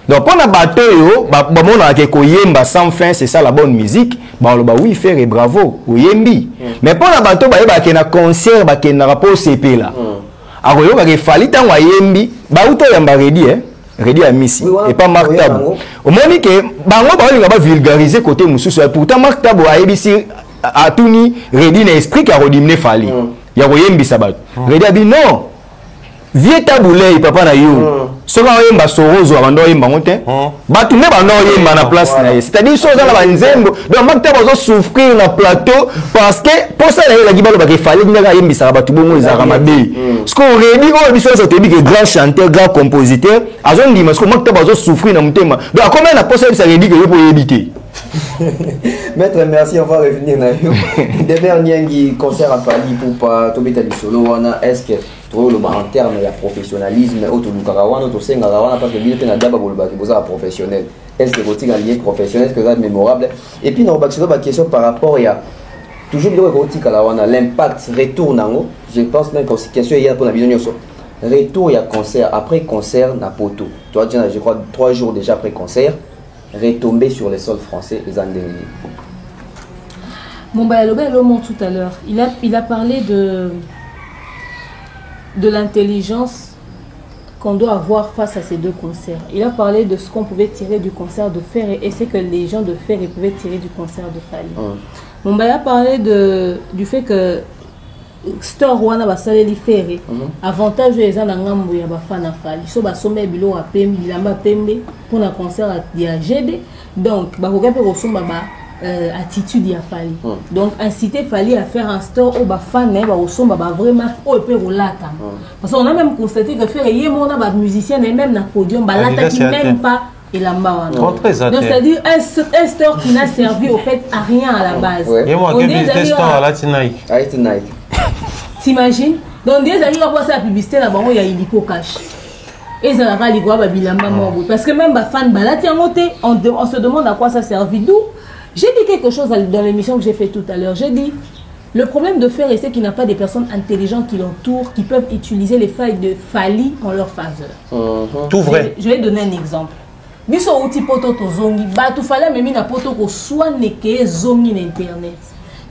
Donc, pour la bateau, sans fin, c'est ça la bonne musique. Oui, Ferré, bravo, oyembi. Mais pour la bateau, il y a un concert, il y a un rapport CP là. Alors, il fallait que oyembi, Redi à Missi et pas Marc Tabo. Au moment que il va vulgariser côté Moussou. Pourtant, Marc Tabo a ébissé à Touni, Redi n'a esprit qu'à redimner Fally. Il y a Royembi Sabat. Redi a dit non. Vieux taboulé, papa na yo. Soka yemba sorozo abando yemba monte. Batu ne bando yemba na place na. C'est-à-dire so za la banzembo. Donc Marc Tabo zo souffrir na plateau parce que pour ça la gibalo ba ke Fally ndaka yembi sa batu bongo ezaka mabe. Ce qu'on Redi ko biso so tebi que grand chanteur, grand compositeur, azon di parce que Marc Tabo zo souffrir na mutema. Donc comment na posa ça Redi que yo pour éviter. Maître, merci, on va revenir. Des derniers concerts à Fally pour pas tomber dans le solo. Est-ce que en termes de professionnalisme, parce que vous êtes professionnel. Est-ce que vous êtes lié professionnel, est-ce que vous êtes mémorable? Et puis, nous avons une question par rapport à toujours l'impact retour. Je pense même que c'est question hier pour la vision. Retour, il y a concert, après concert, Napoto. Toi, je crois 3 jours déjà après concert. Retomber sur les sols français les années. Mumba Loba le montre tout à l'heure. Il a parlé de l'intelligence qu'on doit avoir face à ces 2 concerts. Il a parlé de ce qu'on pouvait tirer du concert de Ferré et ce que les gens de Ferré pouvaient tirer du concert de Fally. Mumba a parlé du fait que Store wana basaleli Ferré avantage eza na ngambo ya bafana Fally so basomba bilo a pembe bilamba pembe pour un concert ya GB donc bakoka pe kosomba attitude ya Fally donc inciter Fally à faire un store au bafana ba kosomba ba vraiment o pe rolata parce qu'on a même constaté que Ferré yemona ba musicien et même na podium balata qui même pas et la main. Donc c'est-à-dire un store qui n'a servi au fait à rien à la base. On dit store à la Nike. T'imagines? Donc des amis vont passer la publicité là-bas, il y a Illico Cash. Et ça va les gars bilamba mort parce que même les fans balati en côté, on se demande à quoi ça servi. D'où j'ai dit quelque chose dans l'émission que j'ai fait tout à l'heure. J'ai dit le problème de Ferré c'est qu'il n'a pas des personnes intelligentes qui l'entourent, qui peuvent utiliser les failles de Fally en leur faveur. Tout vrai. Je vais donner un exemple. Biso outil poto to zongi, ba tu fallait même na poto ko soit neke zongi na internet.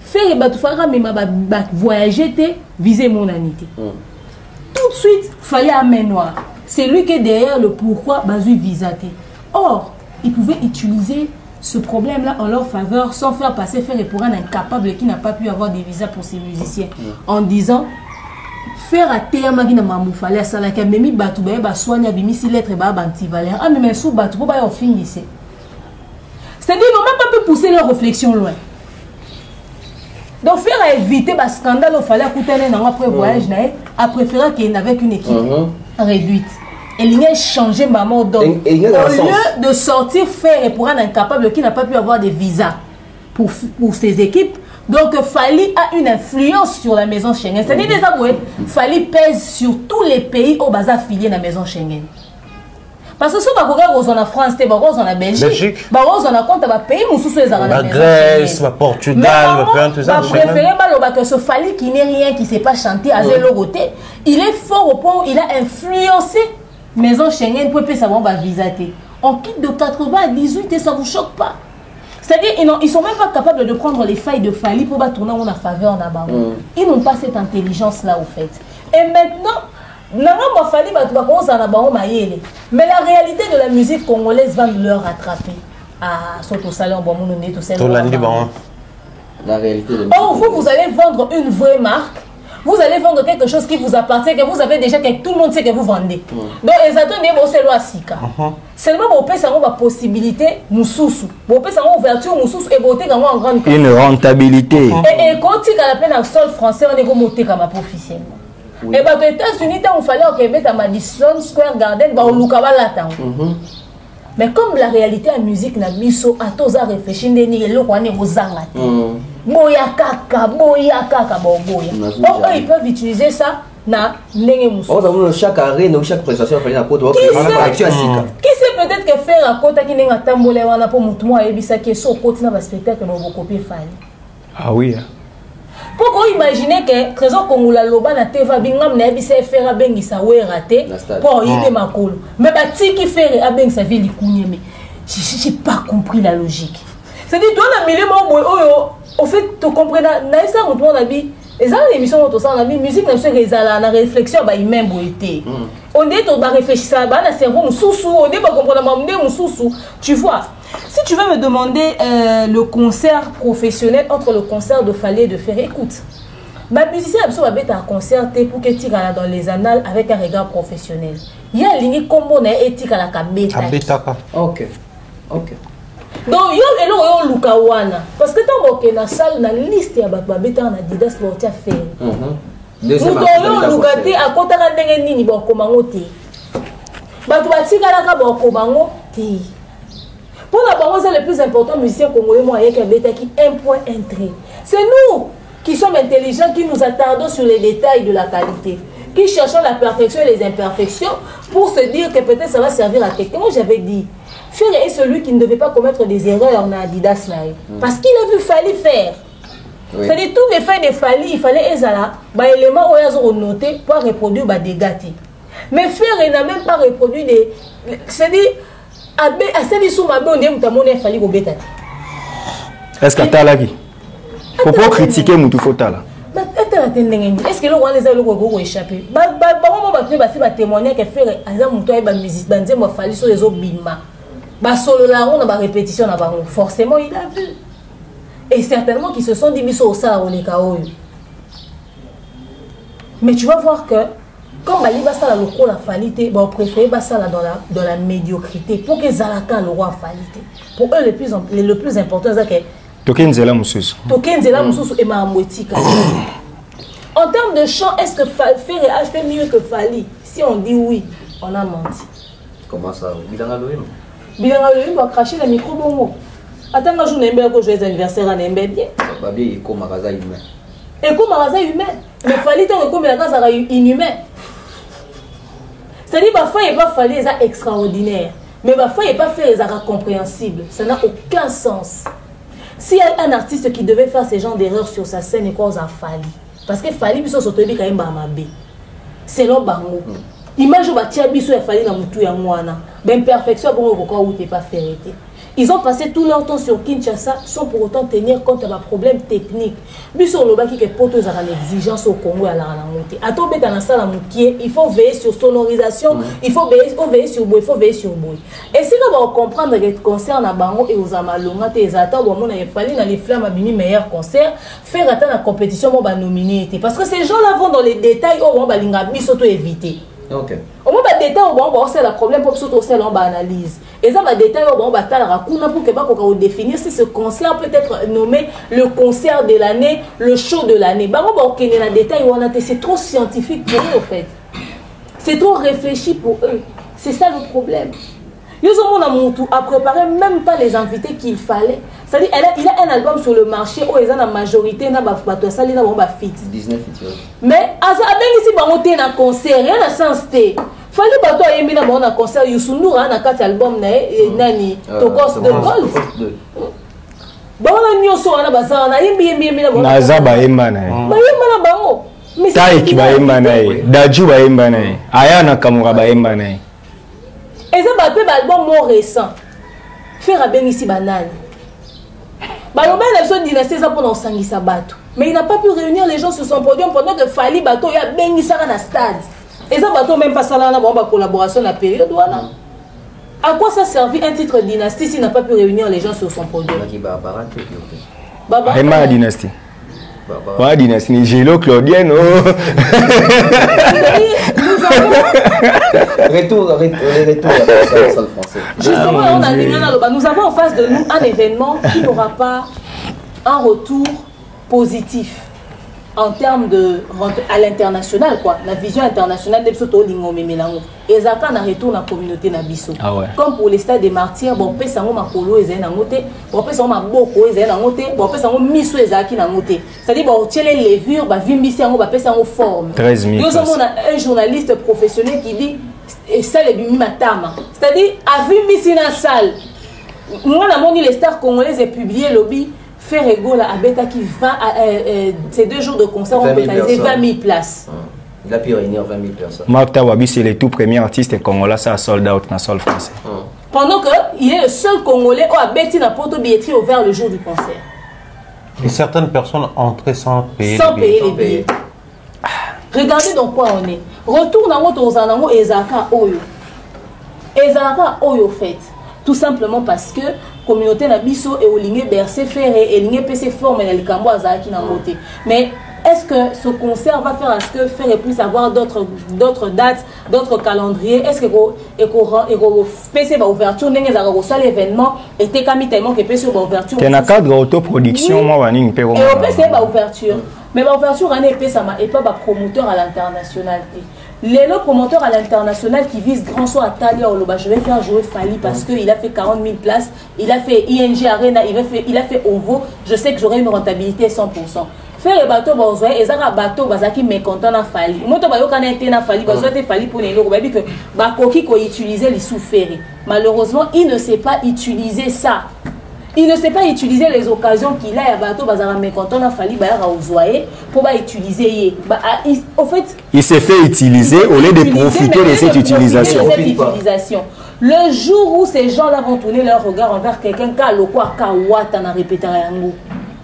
Ferré ba tu fallait même ba voyager te viser mon anité. Tout de suite, fallait amener noir. C'est lui qui est derrière le pourquoi bazu visaté. Or, il pouvait utiliser ce problème-là en leur faveur sans faire passer Ferré pour un incapable qui n'a pas pu avoir des visas pour ses musiciens. En disant faire à terre magina mamou fallait ça la kamemi batu ba soigner bimi si lettre ba banti valeur ah mais sous batu pour ba finir ici. C'est-à-dire ils n'ont même pas pu pousser leur réflexion loin. Donc faire à éviter le scandale il fallait coûter un après voyage a préféré qu'il n'avait qu'une équipe réduite. Et il a changé maman donc au lieu de sortir faire et pour un incapable qui n'a pas pu avoir des visas pour ses équipes. Donc Fally a une influence sur la maison Schengen. C'est-à-dire des avoués, Fally pèse sur tous les pays au bas affiliés à la maison Schengen. Parce que si on a France, on a Belgique, on a compte à pays où sous les la Grèce, le Portugal, tout ça. Préféré que ce Fally qui n'est rien, qui ne sait pas chanter à zéro côté, il est fort au point où il a influencé maison Schengen pour savoir visater. On quitte de 80 à 18 et ça ne vous choque pas. C'est-à-dire ils ne sont même pas capables de prendre les failles de Fally pour tourner en faveur en bas. Ils n'ont pas cette intelligence-là au fait. Et maintenant, Nanga Fali bato bakoza na bango mayele. Mais la réalité de la musique congolaise va nous leur rattraper. Ah, surtout ça là on va nous donner tout ça. La réalité de Or vous allez vendre une vraie marque. Vous allez vendre quelque chose qui vous appartient, que vous avez déjà, que tout le monde sait que vous vendez. Donc, exactement, c'est loi Sika. Seulement, vous pouvez avoir la possibilité, Moussoussou. Vous pouvez avoir ouverture, Moussoussou, et vous pouvez avoir en grande une rentabilité. Et quand il y a la peine à sol français, on est comme monté comme officiellement. Et bien, aux États-Unis, il fallait au Québec à Madison Square Garden, on loukaba là. Mais comme la réalité de la musique, na biso, à tous à réfléchir, boya kaka, boya. Donc, ils peuvent utiliser ça na chaque arène ou chaque prestation, il fallait la côte. Qui sait peut-être que faire la côte qui n'est pas tambolé, on a pour moutouan et bisa qui est sur côte na spectacle, mais on va copier Fali. Ah oui. Pourquoi imaginer que Trésor Kongola Loba na TV bingam na bisa faire a bengi sa we raté pour y de makolo. Mais bah ti qui fait a bengi sa vie likunie mais j'ai pas compris la logique. C'est-à-dire toi na milieu mo au fait tu comprends na ça on a dit et ça l'émission on ça on a dit musique na se rezala na réflexion ba même boité. On dit to ba réfléchir ça ba na cerveau mususu on dit ba comprendre mamde mususu tu vois. Si tu veux me demander le concert professionnel entre le concert de Fali et de Ferré, écoute, ma musicien a besoin un concert pour que tu ailles dans les annales avec un regard professionnel. Il y a une ligne comme on est éthique à la cabeta. Ok. Donc il y a un Lukawana parce que tant que dans la salle, dans la liste, il y a un babeta en Adidas pour te faire. Nous avons Lukati à côté de Nini pour commander. Batouati Galaka pour commander. Pour la parole, c'est le plus important musicien congolais, moi, avec un bêta qui un point entré. C'est nous qui sommes intelligents, qui nous attardons sur les détails de la qualité, qui cherchons la perfection et les imperfections pour se dire que peut-être ça va servir à quelqu'un. Moi, j'avais dit, Ferré est celui qui ne devait pas commettre des erreurs dans Adidas Live. Parce qu'il a vu Fali faire. Oui. C'est-à-dire, tous les faits de Fali, il fallait Ezala, les éléments où ils ont noté pour reproduire des gâtés. Mais Ferré n'a même pas reproduit des. C'est-à-dire, est-ce que tu as lagi? Pourquoi critiquer mon tout là? Est-ce que le roi les a échappé? Bah témoigner que faire Fali sur les autres bima. Bah solo là on a ma répétition forcément il a vu. Et certainement qu'ils se sont dit au ça on est KO. Mais tu vas voir que quand Bali va ça la qualité, on préfère ça dans la médiocrité pour que Zalaka le roi qualité. Pour eux le plus important c'est que Tokenzela Moussous. Tokenzela Moussous et Mahamouetika. En termes de chant, est-ce que Ferré a fait mieux que Fali? Si on dit oui, on a menti. Comment ça? Bilanga Loïm va cracher le micro bongo. Attends, moi je n'aime pas que je les anniversaires en aime bien. Babi Eko Magaza humain. Eko Magaza humain. Mais Fali tant que la casa inhumain. C'est-à-dire parfois il va falloir ça extraordinaire, mais parfois il pas faire ça compréhensible. Ça n'a aucun sens. S'il y a un artiste qui devait faire ce genre d'erreur sur sa scène, et quoi ça Fali? Parce que Fali biso sotobi quand même bamabé. C'est l'homme bango. Image où batia biso ya Fali na mutu ya mwana. Ben perfection bon pourquoi ou t'es pas fait. Ils ont passé tout leur temps sur Kinshasa sans pour autant tenir compte de problèmes techniques. Biso lobaki que poto za l'exigence au Congo à la monter. Ato beta na sala mukie, il faut veiller sur sonorisation, il faut veiller sur boy, il faut veiller sur boy. Et si on va comprendre que concert na bango et aux amalonga tes attentes bon on a fallu dans les flammes abimi meilleur concert, faire attendre la compétition bon ba nominer parce que ces gens là vont dans les détails on va linga biso to éviter. OK. Au moins détail on c'est le problème pour surtout c'est on analyse. Et ça va détail on va la pour que pas qu'on définir si ce concert peut être nommé le concert de l'année, le show de l'année. Bah on va connaître la détail on a c'est trop scientifique pour eux en fait. C'est trop réfléchi pour eux. C'est ça le problème. Ils ont à préparer même pas les invités qu'il fallait. C'est-à-dire il a un album sur le marché où ils ont la majorité na ba ça li na ba fit 19 fit. Mais asa ben ici ba monter na concert rien na sens té. Fallait bato ayembi na ba na concert Youssou na kat album na nani Tokos de Gold. Ba na nyoso na ba sa na yembi na ba na za ba yemba na. Ba yemba na bango. Mais tai ki ba yemba na. Daju ba yemba na. Aya na Kamura ba yemba na. Et ça va faire album moins récent. Faire ben ici banane. Balobé a besoin dynastie ça pour enseigner sa bateau. Mais il n'a pas pu réunir les gens sur son podium pendant que Fali bateau il a ben ici dans stade. Et ça va même pas ça là, on va collaboration la période voilà. À quoi ça servit un titre dynastie s'il n'a pas pu réunir les gens sur son produit? Vraiment la dynastie. La dynastie, Gélo, Claudienne. Retour à la français. Justement, nous avons en face de nous un événement qui n'aura pas un retour positif en termes de à l'international, quoi. La vision internationale de Psoto Lingomé Mélango. Et Zaka n'a retour dans la communauté Nabiso. Ah ouais. Comme pour les stades des martyrs, bon, peut s'en ma polo et zéna moté, bon, peut s'en ma boko et zéna moté, bon, peut s'en miso et zaki na moté. C'est-à-dire, bon, tiens les levures, bah, vimbisi en peut s'en forme. 13 000. Nous avons un journaliste professionnel qui dit, et ça, les bimatama. C'est-à-dire, à vimbisi dans la salle. Moi, on a dit les stars congolaises et publié lobby. Ferrego là, Abeta qui va ces 2 jours de concert ont totalisé 20 000 places. Il a pu réunir 20 000 personnes. Marc Tawabi, c'est le tout premier artiste congolais, ça a sold out dans le sol français. Pendant qu'il est le seul Congolais où Abeti n'a pas de billetterie ouvert le jour du concert. Et certaines personnes entraient sans payer les billets. Regardez dans quoi on est. Retourne en mode aux Anango et Zaka Oyo. Et Zaka Oyo fait. Tout simplement parce que la communauté Nabiso et Oligné Bercé Ferré et Ligné PC forme et Likambo Azaki Nangote. Mais est-ce que ce concert va faire à ce que Ferré puisse avoir d'autres dates, d'autres calendriers? Est-ce que PC va ouverture, n'est-ce pas l'événement et t'es comme tellement que PC va ouverture? C'est un cadre d'autoproduction, moi, et au PC va ouverture. Mais l'ouverture, on est pas promoteur à l'international. Les promoteurs à l'international qui visent grand soit à Talia Oloba, je vais faire jouer Fali parce qu'il a fait 40 000 places, il a fait ING Arena, il a fait OVO, je sais que j'aurai une rentabilité 100%. Faire les bateaux, et ça va bateau, qui mécontent na Fali. Moi, je vais été na Fali, parce que Fali pour les lots, que Bakoki ko utiliser les sous-ferrés. Malheureusement, il ne sait pas utiliser ça. Il ne sait pas utiliser les occasions qu'il a à bateau bazara mécontent na Fali bayara ozoyer pour utiliser en fait il s'est fait utiliser au lieu de profiter de cette utilisation. Le jour où ces gens-là vont tourner leur regard envers quelqu'un ka lokwa ka wata na répéter yango,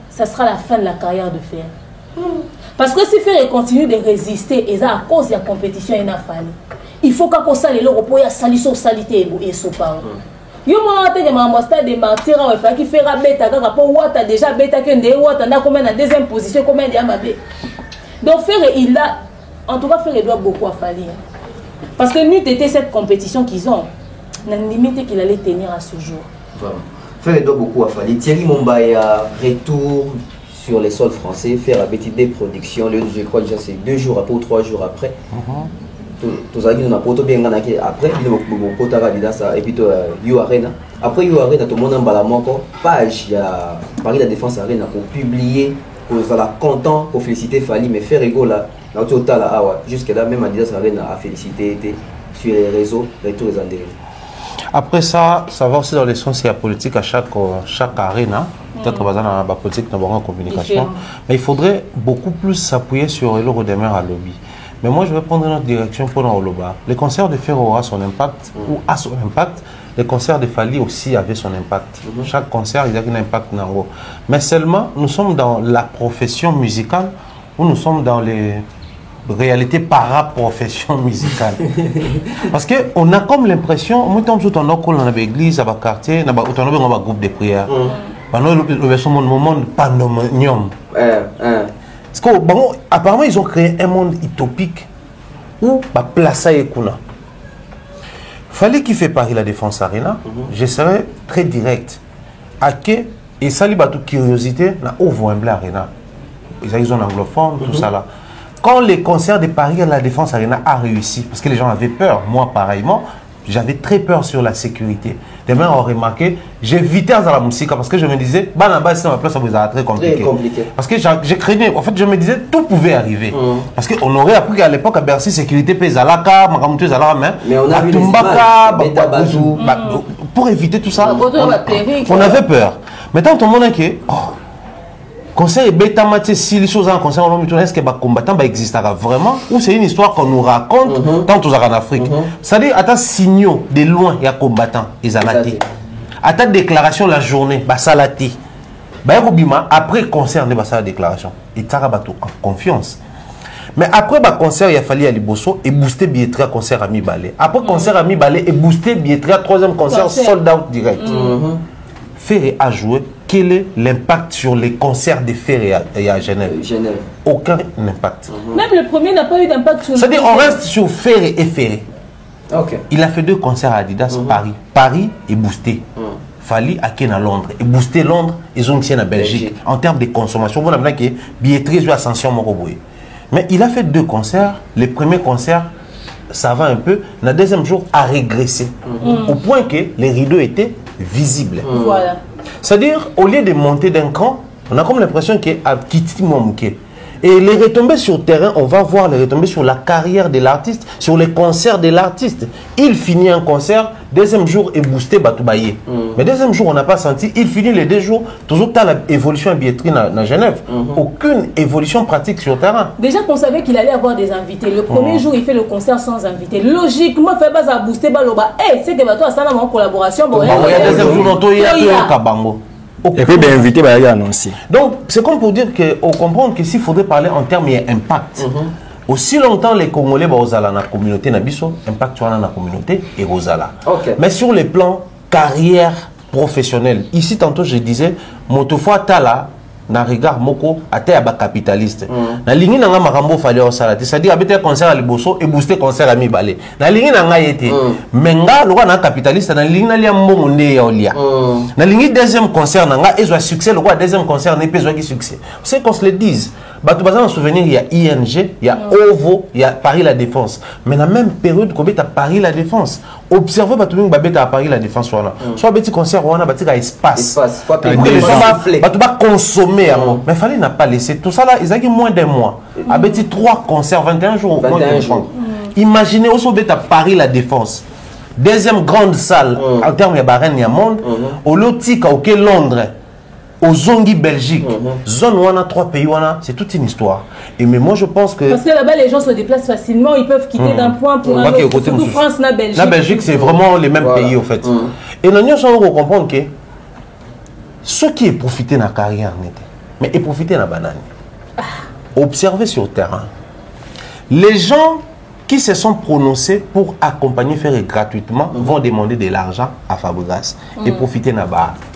ça sera la fin de la carrière de Fer. Parce que si Fer continue de résister et ça à cause de la compétition il a fallu. Il faut qu'on sale le repos ya saliso salité et sopa. Yo mo ate de ma stade de martyr on fait qui fera beta ka po wata déjà beta que ndé wata na combien na deuxième position combien de amabe. Donc Fer il a en tout cas Fer doit beaucoup à fallir. Parce que nous était cette compétition qu'ils ont n'a limite qu'il allait tenir à ce jour. Voilà. Fer doit beaucoup à fallir. Thierry Mombaya retour sur les sols français, faire la petite des productions, je crois déjà c'est 2 jours après ou 3 jours après. Tous amis on a poto bien après il mon poto ça et puis You Arena après You Arena tout le monde en bala moko page il y a Paris la Défense Arena pour publier pour la content pour féliciter Fali mais faire ego là dans total là jusque là même Adidas Arena a félicité sur les réseaux retour les andés. Après ça va aussi dans les sens il y a politique à chaque arena. Peut-être qu'on va dans la politique en communication mais il faudrait beaucoup plus s'appuyer sur le redémarre à lobby. Mais moi, je vais prendre notre direction pour l'Oloba. Les concerts de Fer aura son impact, ou a son impact. Les concerts de Fali aussi avaient son impact. Chaque concert, il y a un impact. Mais seulement, nous sommes dans la profession musicale ou nous sommes dans les réalités para-profession musicale. Parce qu'on a comme l'impression, moi, je suis dans l'église, dans le quartier, dans un groupe de prière. Pendant le moment pandémonium. Parce que, bon, apparemment, ils ont créé un monde utopique où place est kuna. Fallait qu'il fait Paris la Défense Arena. Je serais très direct. À que et ça lui toute curiosité na Ovo Arena. Ils ont anglophone tout ça là. Quand les concerts de Paris à la Défense Arena a réussi, parce que les gens avaient peur, moi pareillement, j'avais très peur sur la sécurité. Les gens ont remarqué, j'évitais dans la musique parce que je me disais, bah là-bas, c'est ma place, ça vous a très compliqué. Parce que j'ai craignais, en fait, je me disais, tout pouvait arriver. Parce qu'on aurait appris qu'à l'époque, à Bercy, sécurité Pézalaka, Makamutu Zalaka, mais on a vu les pour éviter tout ça, on avait peur. Maintenant, tout le monde est que, conseil bêta maté si les choses en conseil on est-ce que les combattants existera vraiment ou c'est une histoire qu'on nous raconte tant aux en Afrique. C'est-à-dire à ta signaux de loin il y a combattants ils alaté. À ta déclaration la journée bah salati. Bah après concert de sa déclaration et tara bato en confiance. Mais après le concert, il a fallu aller Bosso et booster billetterie à concert à Mi-Balé. Après concert à Mi-Balé et booster billetterie à troisième concert sold out direct. Ferré a joué. Quel est l'impact sur les concerts de Ferré à Genève? Aucun impact. Même le premier n'a pas eu d'impact sur le C'est-à-dire on reste sur Ferré et Ferré. Ok. Il a fait 2 concerts à Adidas, Paris. Paris est boosté. Fali à Ken à Londres. Et booster Londres, ils ont tient à Belgique. En termes de consommation, vous avez que billetterie sur Ascension Moroboué. Mais il a fait 2 concerts. Les premiers concerts, ça va un peu. Le deuxième jour, a régressé. Au point que les rideaux étaient visibles. Voilà. C'est-à-dire, au lieu de monter d'un cran, on a comme l'impression qu'il y a Kitty Momke. Et les retombées sur le terrain, on va voir les retombées sur la carrière de l'artiste, sur les concerts de l'artiste. Il finit un concert, deuxième jour est boosté Batoubaye. Mais deuxième jour, on n'a pas senti. Il finit les 2 jours, toujours dans l'évolution à billetterie dans Genève. Aucune évolution pratique sur le terrain. Déjà qu'on savait qu'il allait avoir des invités. Le premier jour, il fait le concert sans invité. Logiquement, il fait pas à booster Baloba. C'est que Batou a ça en collaboration. Il y a deuxième jour, il y a Kabango. Et puis d'inviter, il y a annoncé. Donc, c'est comme pour dire qu'on comprend que s'il faudrait parler en termes d'impact, aussi longtemps les Congolais vont dans la communauté, impact sur la communauté et Rosala. Mais sur les plans carrière professionnelle, ici tantôt je disais, Motofua Tala, na regard moko ate aba capitaliste na lingi na nga makambo fali o sala c'est-à-dire abete concert à liboso et booster concert à Mi-Balé na lingi na nga yete menga lo na capitaliste na lingi na lia mbongo nde ya olia na lingi deuxième concert na nga ezwa succès le deuxième concert n'est pas qui succès c'est qu'on se le dise batu bazana souvenir il y a ING il y a OVO il y a Paris la Défense mais la même période qu'on à Paris la Défense observez batu mingi babeta à Paris la Défense wana soit petit concert wana batika espace batu ba consommer mais fallait n'a pas laissé tout ça là ils ont moins d'un mois abeti 3 concerts 21 jours imaginez aussi beta Paris la Défense deuxième grande salle en termes de barène ya monde au lotika au Londres aux Zongi Belgique, zone wana 3 pays wana, c'est toute une histoire. Et mais moi je pense que parce que là-bas les gens se déplacent facilement, ils peuvent quitter d'un point pour un autre. Surtout France, la Belgique. La Belgique c'est vraiment les mêmes pays au fait. Et nous devons comprendre que ceux qui ont profité de la carrière mais ils profitent de la banane. Observez sur le terrain. Les gens qui se sont prononcés pour accompagner Ferré gratuitement vont demander de l'argent à Fabregas et profiter de la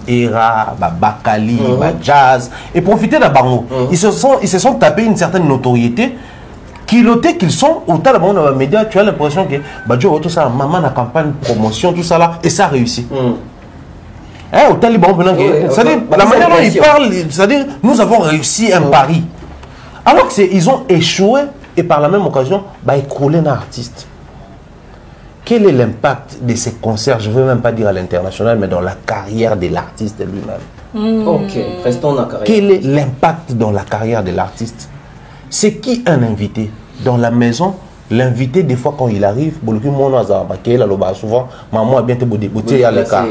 Era, Bakali, Jazz et profiter de la Bango. Ils se sont tapés une certaine notoriété qu'ils sont autant dans les médias. Tu as l'impression que tout ça, maman la campagne promotion, tout ça là, et ça réussit. C'est-à-dire, la manière dont ils parlent, c'est-à-dire, nous avons réussi un pari. Alors qu'ils ont échoué. Et par la même occasion, écrouler un artiste. Quel est l'impact de ces concerts? Je ne veux même pas dire à l'international, mais dans la carrière de l'artiste lui-même. Ok, restons dans la carrière. Quel est l'impact dans la carrière de l'artiste? C'est qui un invité? Dans la maison, l'invité, des fois, quand il arrive, souvent, maman a bien été beauté à l'écart.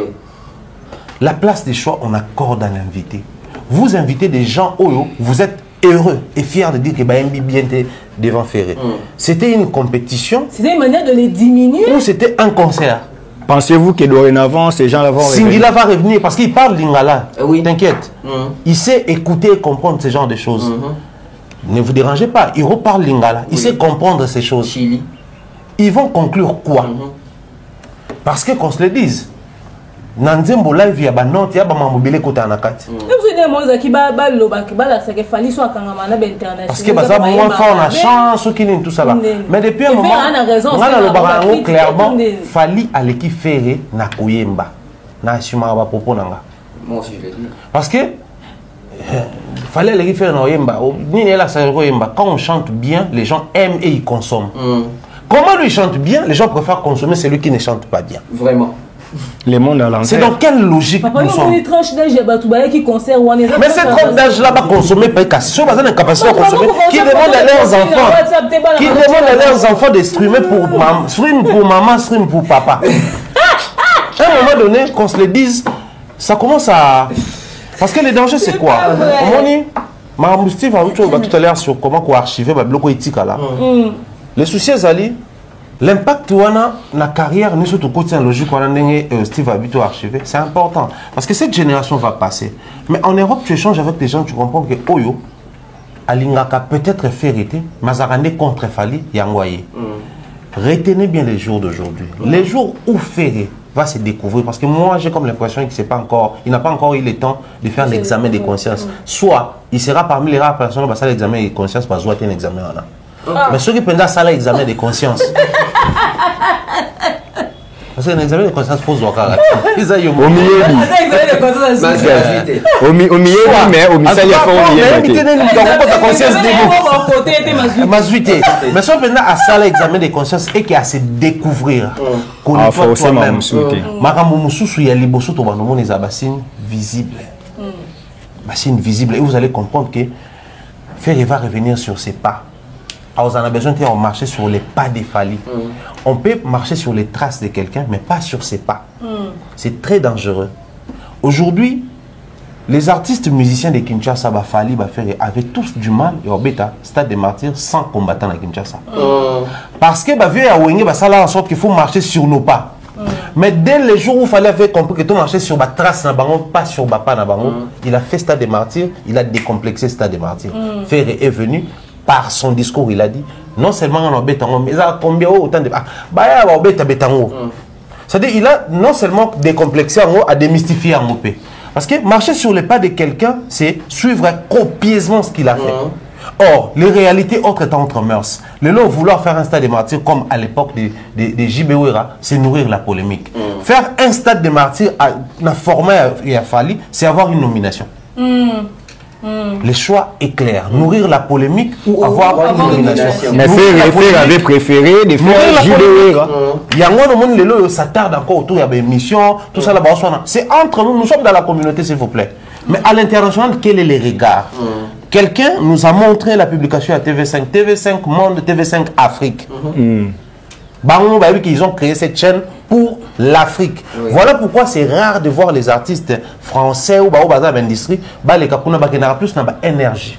La place des choix, on accorde à l'invité. Vous invitez des gens où vous êtes heureux et fier de dire que Baembi bien était devant Ferré. C'était une compétition. C'était une manière de les diminuer. Ou c'était un concert. Pensez-vous que dorénavant, ces gens-là vont revenir? Singila va revenir parce qu'il parle lingala. Oui. T'inquiète. Il sait écouter et comprendre ce genre de choses. Ne vous dérangez pas. Il reparle lingala. Il sait comprendre ces choses. Chili. Ils vont conclure quoi? Parce que qu'on se le dise. Nanzembo live ya banoti ya bamambobele kota nakati. Parce que ça moins fort on a chance qui tout ça là. Mais depuis un moment on a le barango clairement fali à l'équipe Ferré na koyemba. Na asuma ba popo nanga. Moi aussi je l'ai dit. Parce que fallait l'équipe Ferré na koyemba. Ni là ça koyemba quand on chante bien, les gens aiment et ils consomment. Comment lui chante bien, les gens préfèrent consommer celui qui ne chante pas bien. Vraiment. Les mondes à l'envers. C'est dans quelle logique nous sommes? Mais cette tranche d'âge-là va consommer par cas. Ceux qui ont une capacité à consommer, qui demandent à leurs enfants de streamer pour maman, stream pour papa. À un moment donné, qu'on se le dise, ça commence à... Parce que le danger, c'est quoi? Mme Steve a dit tout à l'heure sur comment archiver le bloc éthique là. Le souci, Zali, l'impact dans la carrière, nous sommes côté logique, Steve a habitué à archiver, c'est important. Parce que cette génération va passer. Mais en Europe, tu échanges avec des gens, tu comprends que Oyo, alingaka peut-être Ferrité, Mazarande contre Fali, Yangwaye. Retenez bien les jours d'aujourd'hui. Les jours où Ferré va se découvrir, parce que moi j'ai comme l'impression qu'il n'a pas encore eu le temps de faire l'examen de conscience. Soit il sera parmi les rares personnes qui vont faire l'examen de conscience, parce qu'il un examen là. Mais ceux qui prennent ça l'examen de conscience. Parce que l'examen de conscience faut voir caractère. Ils ont au milieu. Au milieu, mais au milieu, il y a pas au milieu. Mais si on prend à ça l'examen de conscience et qu'il y a à se découvrir, connais-toi toi-même. Makambo mususu ya liboso to bano mona bassine visible. Bassine visible et vous allez comprendre que Ferré va revenir sur ses pas. Alors, on a besoin de marcher sur les pas des Fali. On peut marcher sur les traces de quelqu'un, mais pas sur ses pas. C'est très dangereux. Aujourd'hui, les artistes musiciens de Kinshasa, Fali, Ferré, avaient tous du mal, et au bêta, stade des martyrs, sans combattants à Kinshasa. Parce que vieux Awenge, ça là en sorte qu'il faut marcher sur nos pas. Mais dès le jour où il fallait avoir compris que tout marchait sur ma trace, pas sur ma pas, il a fait stade des martyrs, il a décomplexé stade des martyrs. Ferré est venu. Par son discours, il a dit non seulement on a bétango, mais il a combien autant de c'est-à-dire il a non seulement décomplexé en haut, à démystifier en haut. Parce que marcher sur les pas de quelqu'un, c'est suivre copieusement ce qu'il a fait. Or, les réalités autres étant entre mœurs. Le lot vouloir faire un stade de martyrs comme à l'époque de J.B. Ouera, c'est nourrir la polémique. Faire un stade de martyrs à format et à Fali, c'est avoir une nomination. Le choix est clair. Nourrir la polémique ou avoir une nomination. Mais Ferré avait préféré de faire J.B. Il y a un moment où ça tarde encore autour de l'émission, tout ça là-bas. C'est entre nous, nous sommes dans la communauté, s'il vous plaît. Mais à l'international, quel est le regard? Quelqu'un nous a montré la publication à TV5, TV5 Monde, TV5 Afrique. Ils ont créé cette chaîne pour l'Afrique. Voilà pourquoi c'est rare de voir les artistes français ou dans l'industrie, les Kapuna plus dans l'énergie.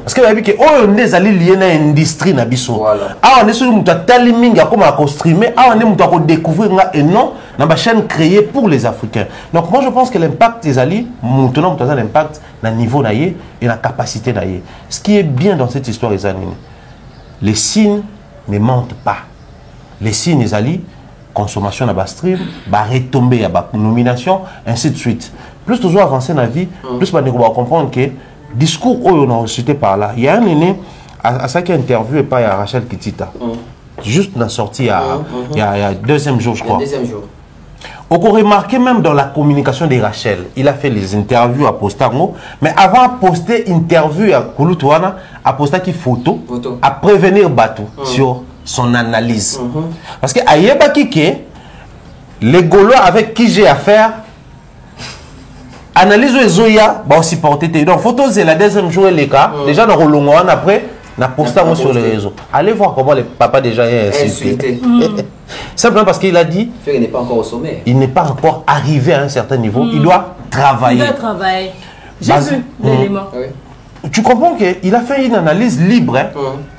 Parce que on est allé lié à l'industrie. On est sur le taliming comme à streamer, on est découvrir et non dans la chaîne créée pour les Africains. Donc moi je pense que l'impact des alliés, maintenant l'impact dans le niveau et la capacité d'ailleurs. Ce qui est bien dans cette histoire, les signes ne mentent pas. Les signes des alliés, consommation à bas stream, retomber à bas nomination, ainsi de suite. Plus toujours avancer dans la vie, plus on va comprendre que discours où on a cité par là. Il y a un aîné à ça qui a interviewé par Rachel Kitita. Juste dans la sortie il y a deuxième jour, je crois. On peut remarquer même dans la communication de Rachel, il a fait les interviews à Postango, mais avant de poster interview à Kouloutouana, à poster qui photo, à prévenir Batou sur son analyse. Parce que Ayeba Kike, les Gaulois avec qui j'ai affaire, analyse les Zoya, bah aussi porter. Donc, photo, c'est la deuxième journée, les cas. Déjà, dans le long après, n'a posté sur les réseaux. Allez voir comment le papa déjà est insulté. Simplement parce qu'il a dit il n'est pas encore au sommet. Il n'est pas encore arrivé à un certain niveau. Il doit travailler. Il doit travailler. J'ai vu l'élément. Tu comprends qu'il a fait une analyse libre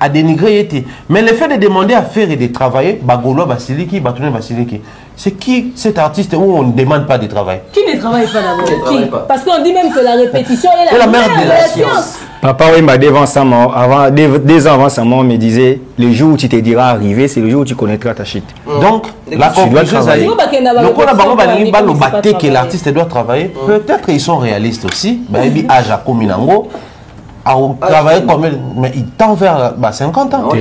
à dénigrer. Mais le fait de demander à faire et de travailler, Bagolo Basiliki, Batoune Basiliki, c'est qui cet artiste où on ne demande pas de travail? Qui ne travaille pas d'abord? Parce qu'on dit même que la répétition est la mère de la science. Papa, oui, m'a devant sa mort, avant, 2 ans avant sa mort, me disait le jour où tu te diras arriver, c'est le jour où tu connaîtras ta chute. Donc, la conclusion, c'est que l'artiste doit travailler. Peut-être ils sont réalistes aussi. Il travailler comme mais il tend vers 50 ans. Il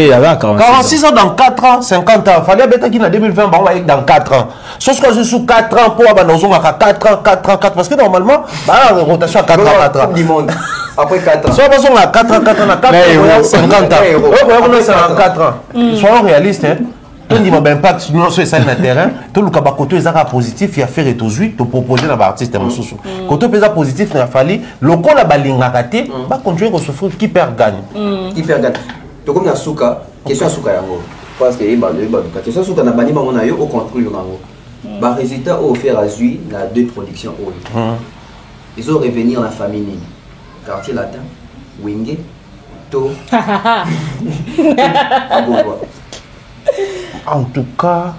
y avait 46 ans dans 4 ans, 50 ans. Il fallait être qu'il en 2020, dans 4 ans. Sauf que je suis sous 4 ans pour avoir 4 ans, 4 ans, 4 parce que normalement, rotation à 4 ans, 4 ans. Après 4 ans. Soit parce qu'on a 4 ans, 4 ans, 4 ans, 50 ans. 4 ans. Soyons réalistes, hein. Tout le monde impact nous sur le terrain, tout le côté est positif, il y a fait et tout de proposer dans l'artiste Moussou. Côté positif, il a fallu le coup la balinga raté, va continuer à souffrir qui perd gagne. Qui perd gagne. Donc comme na Souka, question à Souka yango. Parce que question Souka na bani bango na yo au contrôle yango. Ba résultat au faire azui na 2 productions au. Ils ont revenir la famille ni. Quartier latin, Wingé, To. En tout cas,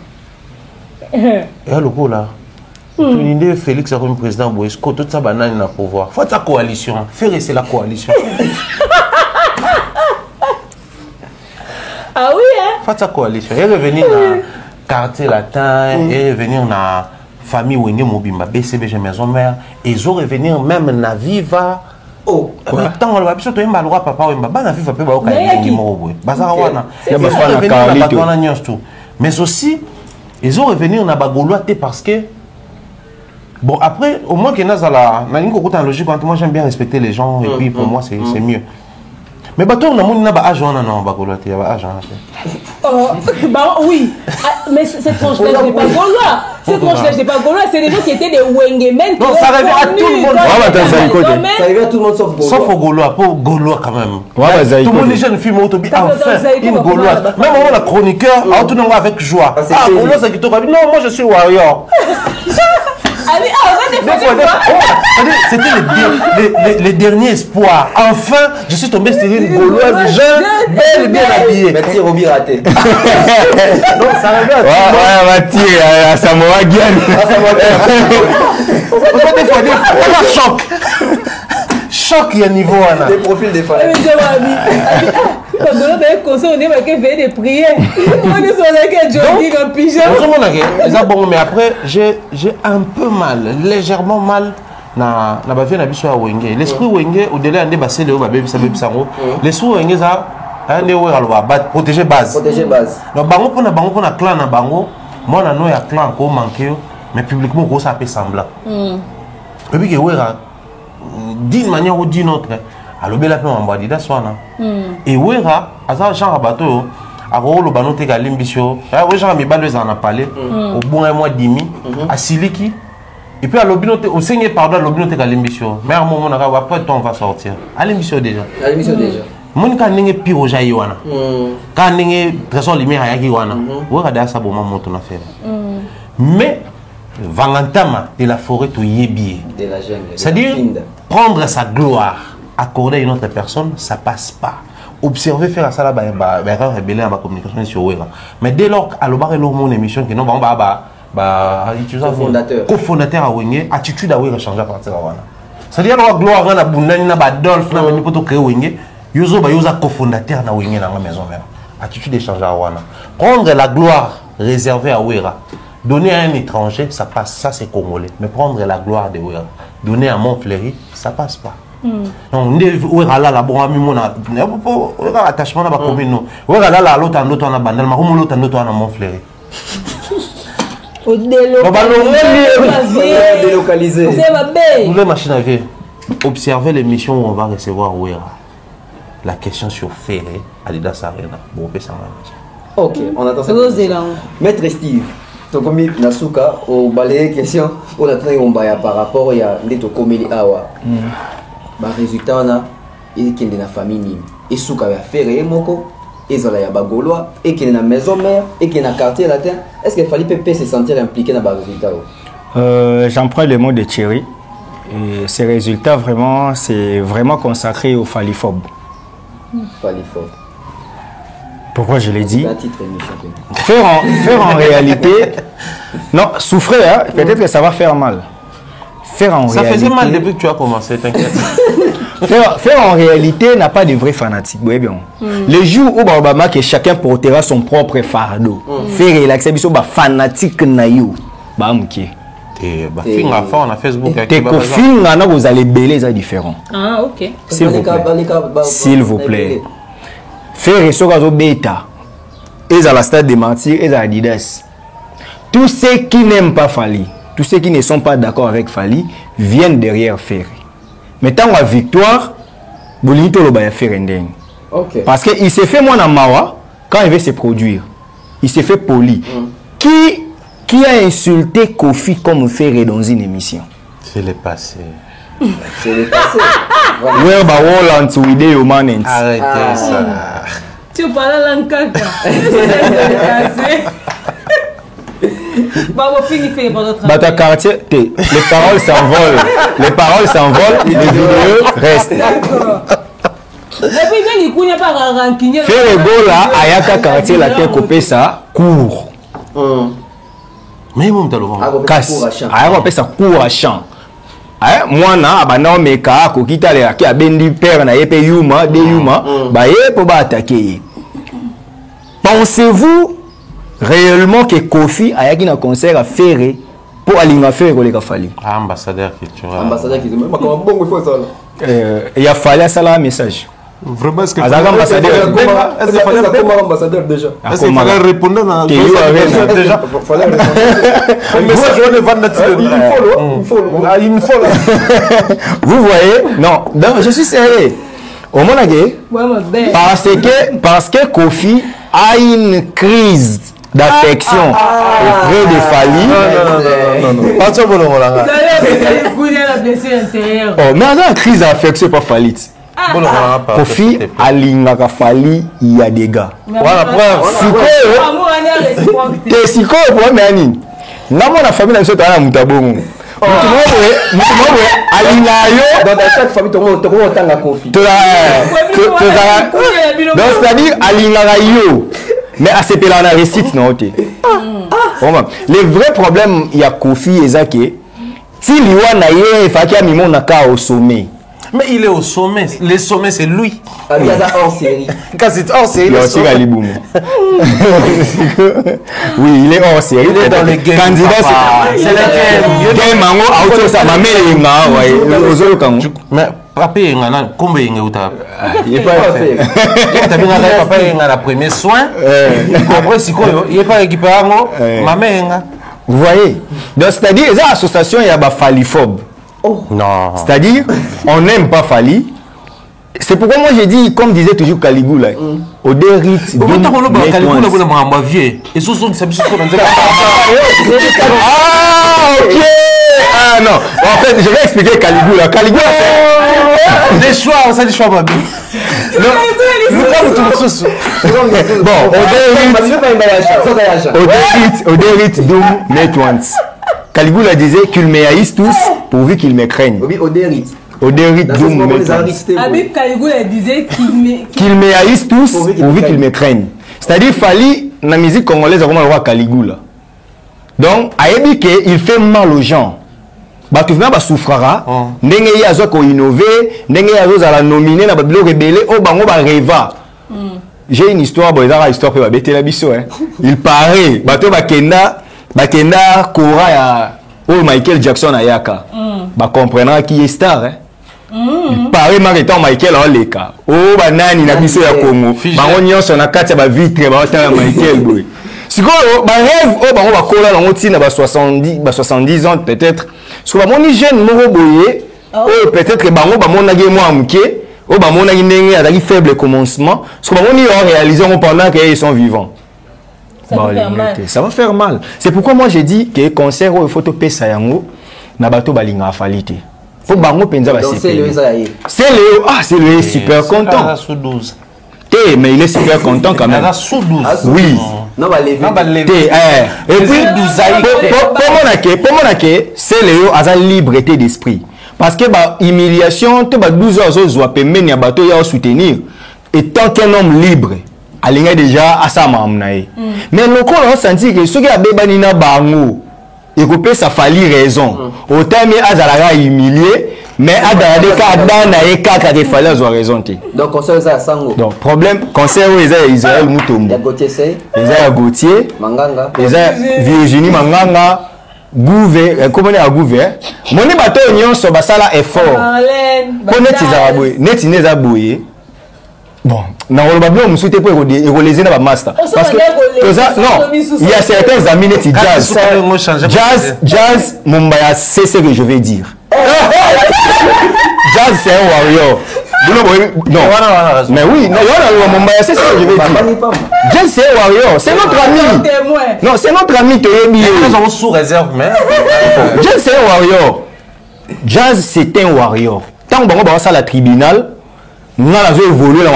et le coup là, Tuninde Félix comme président Boesco, tout ça banane na pouvoir. Faut ta coalition, faire c'est la coalition. Ah oui hein. Faut ta coalition. Et revenir dans quartier latin, et revenir dans famille Wenge Mobimba, BCBG maison mère, et ils ont revenir même na Viva. Oh, tant on va biso to yemba loi papa wemba bana Viva pe ba o ka numéro bazar wana. Ya ba fa na Carlito. Mais aussi ils ont revenir na bagoloa parce que bon, après, au moins qu'il y a une logique, moi j'aime bien respecter les gens, et puis pour moi c'est mieux. Mais bah, toi, on a un âge, non, il y a âge. Bah oui, mais cette tranche-là, je n'ai pas gaulois. Cette tranche-là, je n'ai pas gaulois, c'est des gens qui étaient des Wengemen. Non, ça revient à tout le monde. Ça revient à tout le monde sauf Gaulois. Sauf au Gaulois, pas au Gaulois quand même. Tout le monde est jeune, film autobi, enfin, une Gauloise. Même moi, la chroniqueur, tout le monde avec joie. Ah, Gaulois, c'est qui te dit, non, moi je suis warrior. C'était les derniers espoirs. Enfin, je suis tombé sur une Gauloise jeune, belle et bien habillée. Mais tir au raté. Donc ça revient à tout. Ouais, va tirer à Samoa Gyan. Choc. Choc, il y a un niveau. Des profils des femmes. Quand on a conseil, on est marqué veiller des prières. On est sur la jogging en pyjama. Mais après, j'ai un peu mal, légèrement mal. Na ba vie na biso ya Wenge. L'esprit Wenge au-delà de basé le ba bisabe bisango. L'esprit Wenge ça ande we alwa protéger base. Protéger base. Donc bango pona clan na bango, moi na no ya clan ko manqué mais publiquement ko ça peut semblant. Et puis que wera d'une manière ou d'une autre. Alors bela pe mambadi da swana. Et wera asa genre bateau ako lo banote ka limbisio. Ah we genre mi balwe za na parler au bon un mois demi à Siliki. Et puis à l'obinote au seigneur pardon l'obinote ka limbisio. Mais à un moment après on va sortir. À limbisio déjà. À limbisio déjà. Mon ka ninge piro jai wana. Ka ninge trésor lumière ayaki wana. Wera da sa bon moto na faire. Mais Vangantama de la forêt au Yébié. De la jungle. C'est-à-dire prendre sa gloire, accorder à une autre personne, ça passe pas. Observer, faire ça là, révéler la communication sur Wera. Mais dès lors qu'à l'obar et l'hormone émission, qui n'ont pas cofondateur à Wenge, attitude à Wera changer à partir de là. C'est-à-dire la gloire à Bundani, na Badolf, na Manipoto créé Wenge, Yozo Bayoza cofondateur na Wenge dans la maison mère. Attitude d'échanger à Wana. Prendre la gloire réservée à Wera. Donner à un étranger, ça passe, ça c'est congolais. Mais prendre la gloire de Wera, donner à Montfleury, ça passe pas. Donc, Wera là, la bonne amie, Wera attachement à la commune, Wera là, l'autre en l'autre en abandon, mais l'autre en l'autre en Montfleury. Délocaliser. Vous voulez machine à vie. Observez l'émission où on va recevoir Wera. La question sur Ferré, Adidas Arena. Bon, ça va. Ok, on attend ça. Maître Steve. Tokomi Nasuka au balai question on a très par rapport à des tokomeli awa ba résultat on a et qui est dans la famille et souka va faire moko et zala ya bagolois et qui est dans la maison mère et qui est dans le quartier latin. Est-ce qu'il fallait Pépé se sentir impliqué dans les résultats? J'emprunte le mot de Thierry et ces résultats vraiment c'est vraiment consacré aux phaliphobes. Phaliphobes. Pourquoi je l'ai dit? Faire en réalité, non, souffrir, hein, peut-être que ça va faire mal. Faire en ça réalité, faisait mal depuis que tu as commencé, t'inquiète. faire en réalité n'a pas de vrais fanatiques. Oui, bien. Le jour où Obama que chacun portera son propre fardeau, faire relaxer, biso ba fanatique na yo, ba mouké. Tes on a Facebook. Tes copines, vous allez bêler, c'est différent. Ah, ok. S'il vous plaît. S'il vous plaît. Faire ce qu'on bêta, et à la stade de mentir, et à Adidas. Tous ceux qui n'aiment pas Fali, tous ceux qui ne sont pas d'accord avec Fali, viennent derrière Ferré. Mais tant la victoire, Bolito le baya faire okay. Parce qu'il s'est fait moi dans Mawa quand il veut se produire. Il s'est fait poli. Qui a insulté Kofi comme Ferré dans une émission? C'est le passé. C'est le passé. Where ba Roland to video man. Arrêtez ça. Tu parles en caca. Ta quartier, les paroles s'envolent. Les paroles s'envolent, les vidéos restent. Faire ego là, ayaka quartier la tête coupée ça, court. Mais mon talon. Kasi. Aya ko pesa cours à champ. Mwana abana omeka kokita le aki abendi père na yepe yuma de yuma ba ye po ba attaquer. Pensez-vous réellement que Kofi ayaki na concert à Ferré pour alinga faire ko le kafali? Ambassadeur culturel. Ambassadeur qui dit mais comment bon il faut ça. Il a fallu ça là message. Vraiment est-ce que ambassadeur est-ce qu'il fallait comment ambassadeur déjà? Est-ce qu'il fallait répondre à déjà fallait Vous voyez? Non, je suis sérieux. Au moins parce que Kofi a une crise d'affection auprès de Fally. Oh, mais dans la crise d'affection pas Fally. Kofi alingaka Fally il y a des gars. Voilà preuve. Siko pour nani? Namo na famille na sota na mutabongo. Mutumowe alinga yo dans chaque famille tout le monde tanga Kofi. Donc c'est-à-dire alinga yo. Mais à ce là on récite non té. Le vrai problème il y a Kofi ezake. Si liwa na ye fakia mimo na ka au sommet. Mais il est au sommet. Le sommet, c'est lui. Il y a ça hors série. Quand c'est hors série, il est aussi Galiboum. Oui, il est hors série. Il est dans les games. Candidat, c'est le game. Mango, auto ça, ma mère est là. Mais papa est là. Combien il est là? Il n'est pas fait. Tu as bien papa est là la première soin. Après, si il n'est pas équipé à moi, ma mère est là. Vous voyez? Donc, c'est-à-dire, il y a une association, il y a des phalliphobes. Oh. Non. C'est-à-dire, on n'aime pas Fally. C'est pourquoi moi j'ai dit, comme disait toujours Caligula, au dérit. Ah, ok. Ah non. En fait, je vais expliquer Caligula. Caligula, c'est. Des choix, on sait des choix, ma vie. Bon, au dérit, Doom, Netwans. Caligula disait qu'ils me haïssent tous pourvu qu'ils me craignent. Oui, Odérit. Odérit, Doum, Avec Caligula disait qu'ils me haïssent tous pourvu qu'ils me craignent. C'est-à-dire, Fally, dans la musique congolaise, on a le roi Caligula. Donc, Aébi, il fait mal aux gens. Tu vas souffrir. Ndenge ya zo ko innover, ndenge ya zo la nominer na babilo rebelle au bango ba reva. J'ai une histoire, bon, une histoire pour bêter la biso hein. Il paraît, bato bakenda Kora ya Michael Jackson ayaka. Comprendra qui est star hein. Il paraît maritant Michael Oleka. Oh banani na biso ya Congo. Bango nyonso na kati ya ba vitre ba tala Michael boy. Sikoyo ba rêve oh bango ba kola na ngoti na ba 70 ans peut-être. So ba moni jeune moko boye oh peut-être bango ba mona ge moi amke oh ba mona gi ndenge azaki faible commencement. So ba moni ont réalisé pendant qu'ils sont vivants. Ça va faire mal. C'est pourquoi moi j'ai dit que concert où il faut topé ça yango na bato balinga afalité. Faut bango penza ba c'est le c'est le super content. Sous 12. Mais il est super content quand même. Sous 12. Oui. Non va lever. Et puis pour mon c'est le asa liberté d'esprit. Parce que ba humiliation to ba 12 heures zo pemeni ya bato ya soutenir étant qu'un homme libre. Alinga déjà à sa mamnae. Mais le corps a senti que ceux qui a bébani na bango et coupé ça Fally raison. Autant mais azalaga humilié mais adade ka dana e kaka de Fally a raison té. Donc concert ça sango. Donc problème concert où Israël Mutombo. Gauthier c'est. Gauthier Manganga. Virginie Manganga. Gouver comment à Gouver. Moni bato nyonso basala effort. Pour neti neza boye. Bon, na on va bien me souhaiter pour écoliser na master parce que non, il y a certains amis neti jazz Mumbaya c'est ce que je vais dire. Jazz c'est un warrior. Non, mais oui, non, Mumbaya c'est ce que je vais dire. Jazz c'est un warrior, c'est notre ami. Non, c'est notre ami Toyebi. Nous avons sous réserve mais Jazz c'est un warrior. Jazz c'est un warrior. Tant que on va à la tribunal nous avons évolué dans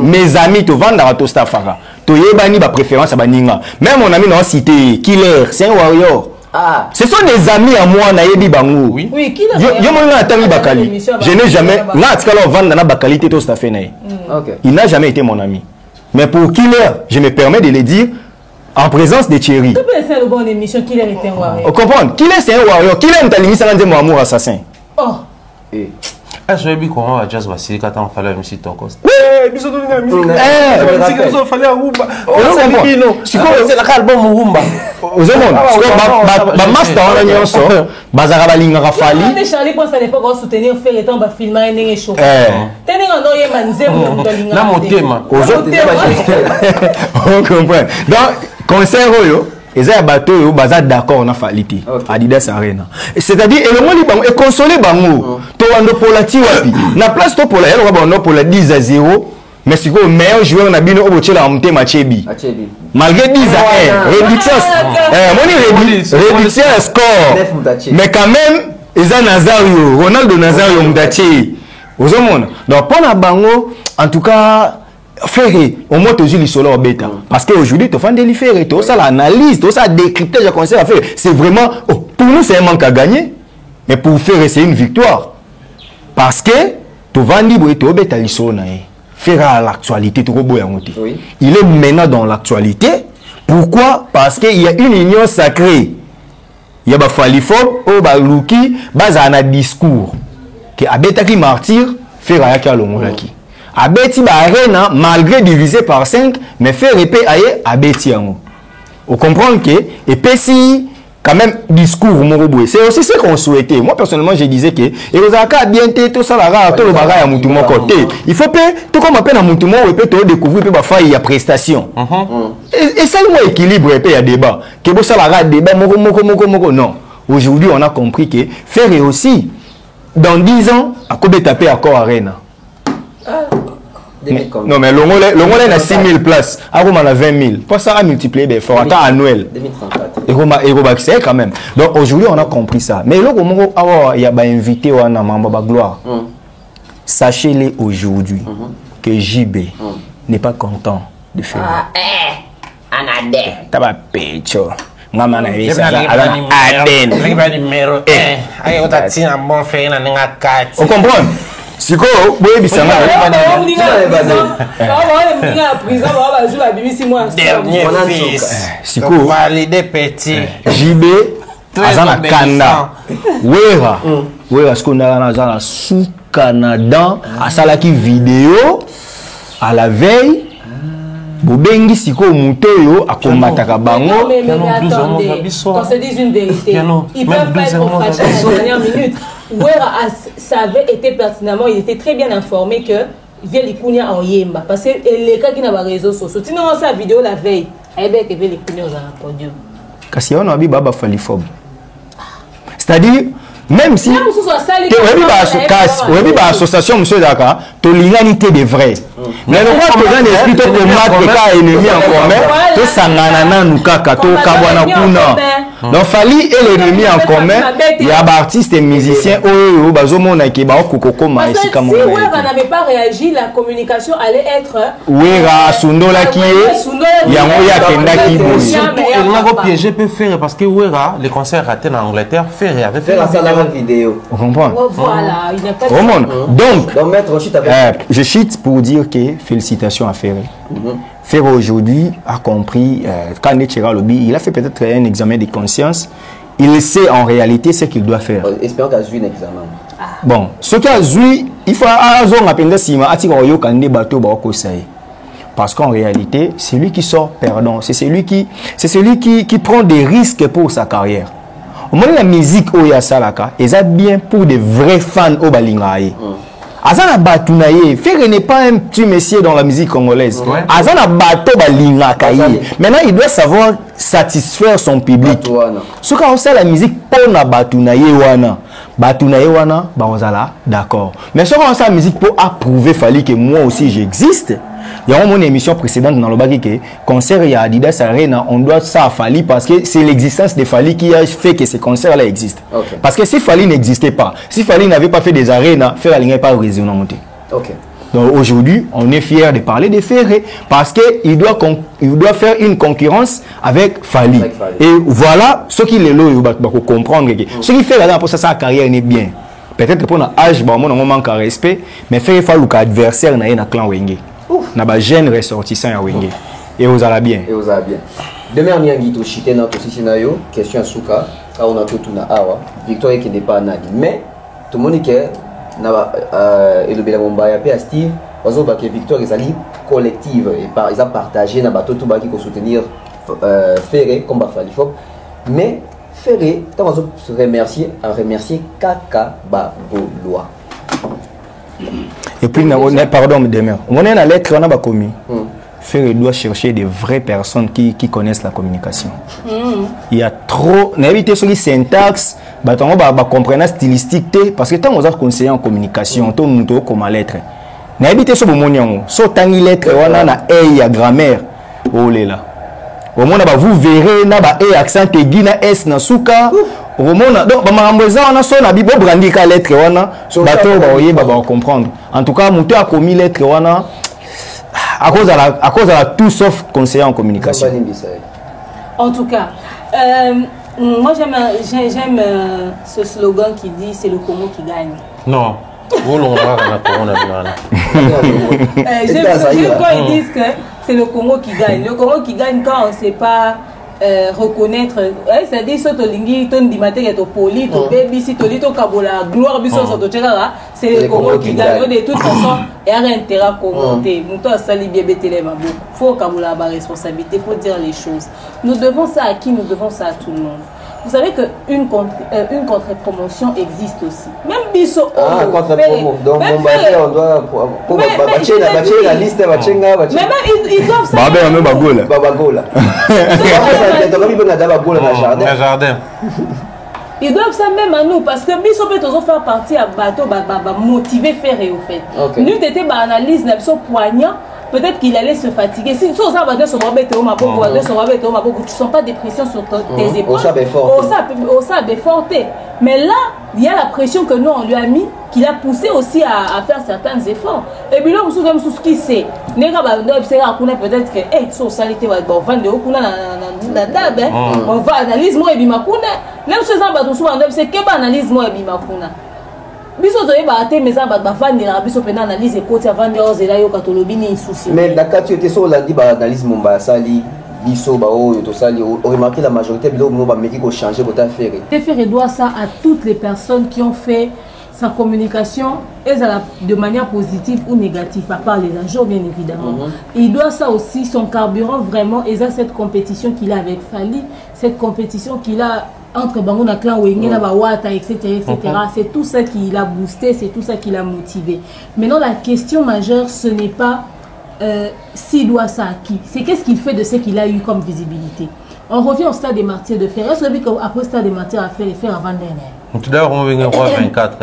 mes amis te vendent à Tostafara. Tu yebani ba préférence à baninga. Même mon ami n'a cité Killer, c'est un warrior. Ah. Ce sont des amis à moi na yebi bango. Oui, Killer. Yo mo na tangi bakali. Je n'ai jamais na tikala vendre na bakali te Tostafena. OK. Il n'a jamais été mon ami. Mais pour Killer, je me permets de le dire, en présence de Thierry. Tu peux essayer une bonne émission qu'il est un warrior. Vous comprenez? Qu'il est un warrior, qu'il est un talimi, ça mon amour assassin. Oh. Je vais dire comment Jazz va s'y quand on fallait MC Tokos. Oui, bisous de la musique. Il fallait un Rumba. C'est la album Rumba. Aux hommes, master en alliant ça. Bazara balinga rafali. Charlie pense à l'époque on soutenir faire le temps ba filmer un chaud. Tenez en doye manze mon dolinga. Na mon thème. Aux autres, on comprend. Donc concert yo. Et ça, bateau, baza d'accord, on a fallu Adidas Arena. C'est-à-dire, et le monde est consolé, bango. Toando pour la tiwapi. Na place to pour la, elle va pour la 10-0. Mais c'est quoi le meilleur joueur na bino oboche la monter Machebi. Malgré 10-1, réduction. Réduction score. Mais quand même, ils ont Nazario, Ronaldo Nazario Mdachi. Aux hommes. Donc pour la bango, en tout cas. Faire au moins tu joues solo bêta parce qu'aujourd'hui tu fais des faire tout ça l'analyse tout ça décryptage à conseil à faire c'est vraiment pour nous c'est un manque à gagner mais pour faire c'est une victoire parce que tu vas libre tu bêta solo na faire à l'actualité tu boya monter il est maintenant dans l'actualité pourquoi parce qu'il y a une union sacrée il y a ba falifo ou ba luki baza na discours que abeta qui martyr faire à ka longolaki Abeti Arena, malgré divisé par 5, mais fait répéter à Abeti Yango. Vous comprenez que, et puis si, quand même, discours, c'est aussi ce qu'on souhaitait. Moi, personnellement, je disais que, et vous avez bien tout ça, tout le bagage à mon côté. Il faut que, tout comme appelle à mon tour, on peut découvrir que il y a prestation. Et ça, le équilibre, il y a débat. Que vous avez débat, non. Aujourd'hui, on a compris que, faire aussi, dans 10 ans, à quoi taper à Cor Arena. Non mais l'ongolais a 6 000 places, Aroma a 20 000. Pour ça, à multiplier des fois, annuel. 2034. Et c'est quand même. Donc aujourd'hui, on a compris ça. Mais là, il y a invité à Mamba Gloire. Sachez-les aujourd'hui que JB n'est pas content de faire. T'as pas pécho. Maman a vu ça. On comprend? Si quoi, oui, ça va. Dernier fils. Si quoi, valider petit. JB, Azana Kanda. Wera, ce qu'on a dans sous Canada, à Salaki vidéo, à la veille. Bobengi siko mutoyo a combattre bango. Mais attendez, qu'on se dise une vérité. Ils peuvent pas être fâchés à la dernière minute. Wera était pertinemment, il était très bien informé que Vielikounia en Yemba. Parce que les cas qui n'ont pas réseaux sociaux. Sinon, on sa vidéo la veille. Eh bien, que Vielikounia dans un podium. Kasi on a vu Baba Falifop. C'est-à-dire, même si association monsieur Daka to l'unité des vrais mais le roi présent d'esprit to combattre ka ennemi en commun to sangana nous kaka to kabwana kuna donc fali et l'ennemi en commun il y a artistes et musiciens oh bazomona ke ba kokoko ma ici comme si Wera n'avait pas réagi la communication allait être Wera Sundola qui est yango ya kenda ki bosi il n'a pas piégé peut faire parce que Wera les concerts ratés en Angleterre avait fait la vidéo. On comprend. Voilà, il n'y a pas de... Donc, je chite pour dire que félicitations à Ferré. Ferré aujourd'hui a compris, quand il a fait peut-être un examen de conscience, il sait en réalité ce qu'il doit faire. Espérons qu'il a joué un examen. Bon, ce qu'il a joué, il faut apprendre parce qu'en réalité, c'est lui qui sort perdant, c'est celui qui prend des risques pour sa carrière. La musique oya salaka est bien pour des vrais fans au balingaye. Azana batunaye, Ferré n'est pas un petit monsieur dans la musique congolaise. Azana bato balingakaye. Maintenant, il doit savoir satisfaire son public. Ce qu'on sait la musique pour na batunaye wana. Batunaye wana, bazala d'accord. Mais ce qu'on sait la musique pour approuver fallait que moi aussi j'existe. Il y a une émission précédente dans le bac que concert il y a Adidas Arena, on doit ça à Fali parce que c'est l'existence de Fali qui a fait que ces concerts-là existent. Parce que si Fali n'existait pas, si Fali n'avait pas fait des arénas, Ferré n'aurait pas résonant. Donc aujourd'hui, on est fiers de parler de Ferré parce qu'il doit faire une concurrence avec Fali. Et voilà ce qu'il est là, il va comprendre. Ce qui fait là pour ça, sa carrière n'est bien. Peut-être que pour notre âge, on manque de respect, mais Ferré faut l'adversaire dans le clan Wenge. N'a pas jeune ressortissant à Wenge. Et vous allez bien. Demain, Niangi to chité na to sisinayo, question à Souka, on a tout na awa, victoire qui n'est pas nani. Mais tout le monde qui na et le Belamomba et à Steve, parce que victoire est ali collective et par exemple partagé na bateau tout baki pour soutenir Ferré comme Bafalifop. Mais Ferré, tant on se remercier Kaka Bagoloa. Et puis pardon demain. On est dans la lettre on a pas commis. Ferré doit chercher des vraies personnes qui connaissent la communication. Il y a trop n'éviter sur les syntaxe, bah on va comprendre la stylistique parce que tant on a conseiller en communication, tout nous comme lettre. N'éviter sur mon so tangi lettre on a na a grammaire. Oh là. Au moins vous verrez na ba e accent aigu na s na suka. Au moins donc ba maramboza on a so na bibo brandi ka lettre wana bato ba oyer ba comprendre. En tout cas muto a commis lettre wana à cause de la tout sauf conseiller en communication. En tout cas, moi j'aime ce slogan qui dit c'est le Congo qui gagne. Non. J'aime quand ils disent que c'est le Congo qui gagne. Le Congo qui gagne quand on ne sait pas reconnaître. C'est-à-dire que c'est le Congo qui gagne. De toute façon, il y a un intérêt à commenter. Il faut qu'il y ait la responsabilité, il faut dire les choses. Nous devons ça à qui? Nous devons ça à tout le monde. Vous savez qu'une contre-promotion existe aussi. Même Bisso. Ah, contre-promo. Donc, on doit. La liste, mais même ils doivent ça. Ils doivent ça même à nous parce que Bisso peut toujours faire partie à bateau, motiver faire et au fait. Nous, t'étais analyse, poignant. Peut-être qu'il allait se fatiguer. Si tu ne sens pas de pression sur tes épaules, mais là, il y a la pression que nous, on lui a mis, qui l'a poussé aussi à faire certains efforts. Et puis là, on se ce qui sait. Peut-être que, on va analyser moi et bimakuna. Même si c'est que analyse moi et bimakuna. Biso to yeba ate meza ba vandi na biso pena analyse côté avant de oser là yo katolobi ni souci. Mais la quand tu étais sur la dit ba analyse mon ba sali biso ba o to sali o remarqué la majorité bilo no ba meki ko changer ko ta faire. Faire doit ça à toutes les personnes qui ont fait sa communication et de manière positive ou négative à part les agents bien évidemment. Il doit ça aussi son carburant vraiment et ça cette compétition qu'il a avec Fali, cette compétition qu'il a entre Bangouna Clan, Wengena, Bawata, etc. C'est tout ça qui l'a boosté, c'est tout ça qui l'a motivé. Maintenant, la question majeure, ce n'est pas s'il doit ça à qui, c'est qu'est-ce qu'il fait de ce qu'il a eu comme visibilité. On revient au stade des martyrs de fer. Est-ce que après le stade des martyrs a fait les faire avant dernier? Tout à l'heure, on vient de 24,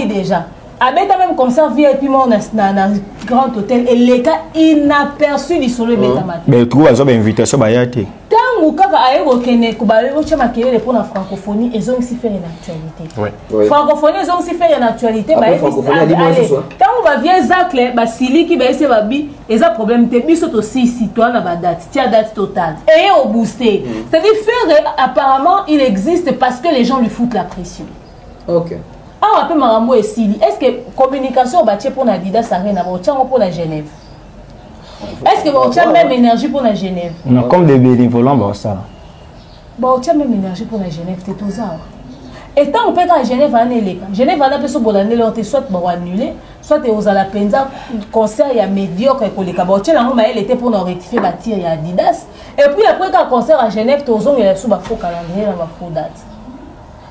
déjà. Avec même comme ça, VIP dans un grand hôtel et l'État inaperçu du solo Betamaté. Mais tu vois, ils ont une invitation à Bayate. Tant que pour la francophonie, ils ont aussi fait une actualité. Francophonie, ils ont aussi fait une actualité. Tant que vient Zach, Sili qui va essayer de faire, ils ont problème. Ils sont aussi citoyens à la date. Tu as date totale. Et au boosté. C'est-à-dire, apparemment, il existe parce que les gens lui foutent la pression. Ok. Ah, on Marambo et Sili. Est-ce que communication va pour Adidas Arena, pour la Genève? Est-ce que vous avez même énergie pour la Genève? Non, comme des bénévolants, ça. Bon, tu as même énergie pour la Genève, tu es aux arbres. Et tant on peut à Genève, Genève, on a besoin de l'année, soit pour annuler, soit aux Alapenza, concert, il y a médiocre, elle était pour nous rectifier la tire, il y a Adidas. Et puis après, quand concert à Genève, tu as sous ma faux calendrier, ma faux date.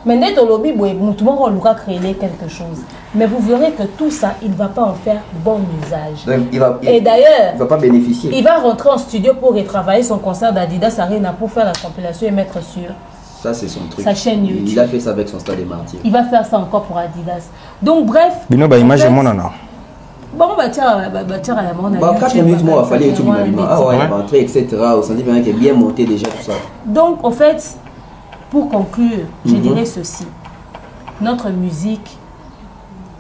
Mais net au lobby, tout le monde va créer quelque chose. Mais vous verrez que tout ça, il ne va pas en faire bon usage. Donc, et d'ailleurs, il ne va pas bénéficier. Il va rentrer en studio pour retravailler son concert d'Adidas Arena pour faire la compilation et mettre sur ça, c'est son truc. Sa chaîne YouTube. Il a fait ça avec son Stade des Martyrs. Il va faire ça encore pour Adidas. Donc, bref. Bino, image mon nana. Bon, tiens, à la mort. 4 minutes, moi, il fallait YouTube. Ah ouais, rentrer, etc. On s'en dit bien qu'il est bien monté déjà, tout ça. Donc, en fait. Pour conclure, je dirais ceci. Notre musique,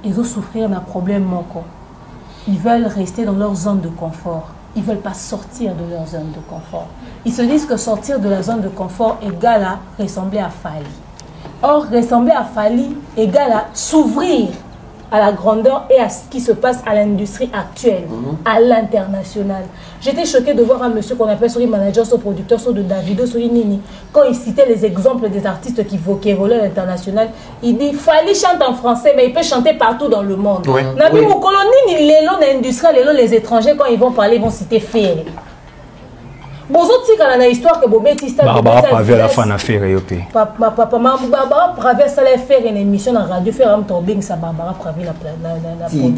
ils vont souffrir d'un problème manquant. Ils veulent rester dans leur zone de confort. Ils ne veulent pas sortir de leur zone de confort. Ils se disent que sortir de la zone de confort égale à ressembler à Fali. Or, ressembler à Fali égale à s'ouvrir à la grandeur et à ce qui se passe à l'industrie actuelle, à l'international. J'étais choquée de voir un monsieur qu'on appelle sur les managers, sur producteur, sur de Davido, sur Nini. Quand il citait les exemples des artistes qui évoluent à l'international, il dit Fali chante en français, mais il peut chanter partout dans le monde. Nabi Moukoloni, les étrangers, quand ils vont parler, ils vont citer Ferré. Histoire que Barbara Pravé à la fin d'affaire et Barbara Pravé ça allait faire une émission dans radio faire un tombing ça Barbara Pravé la podium.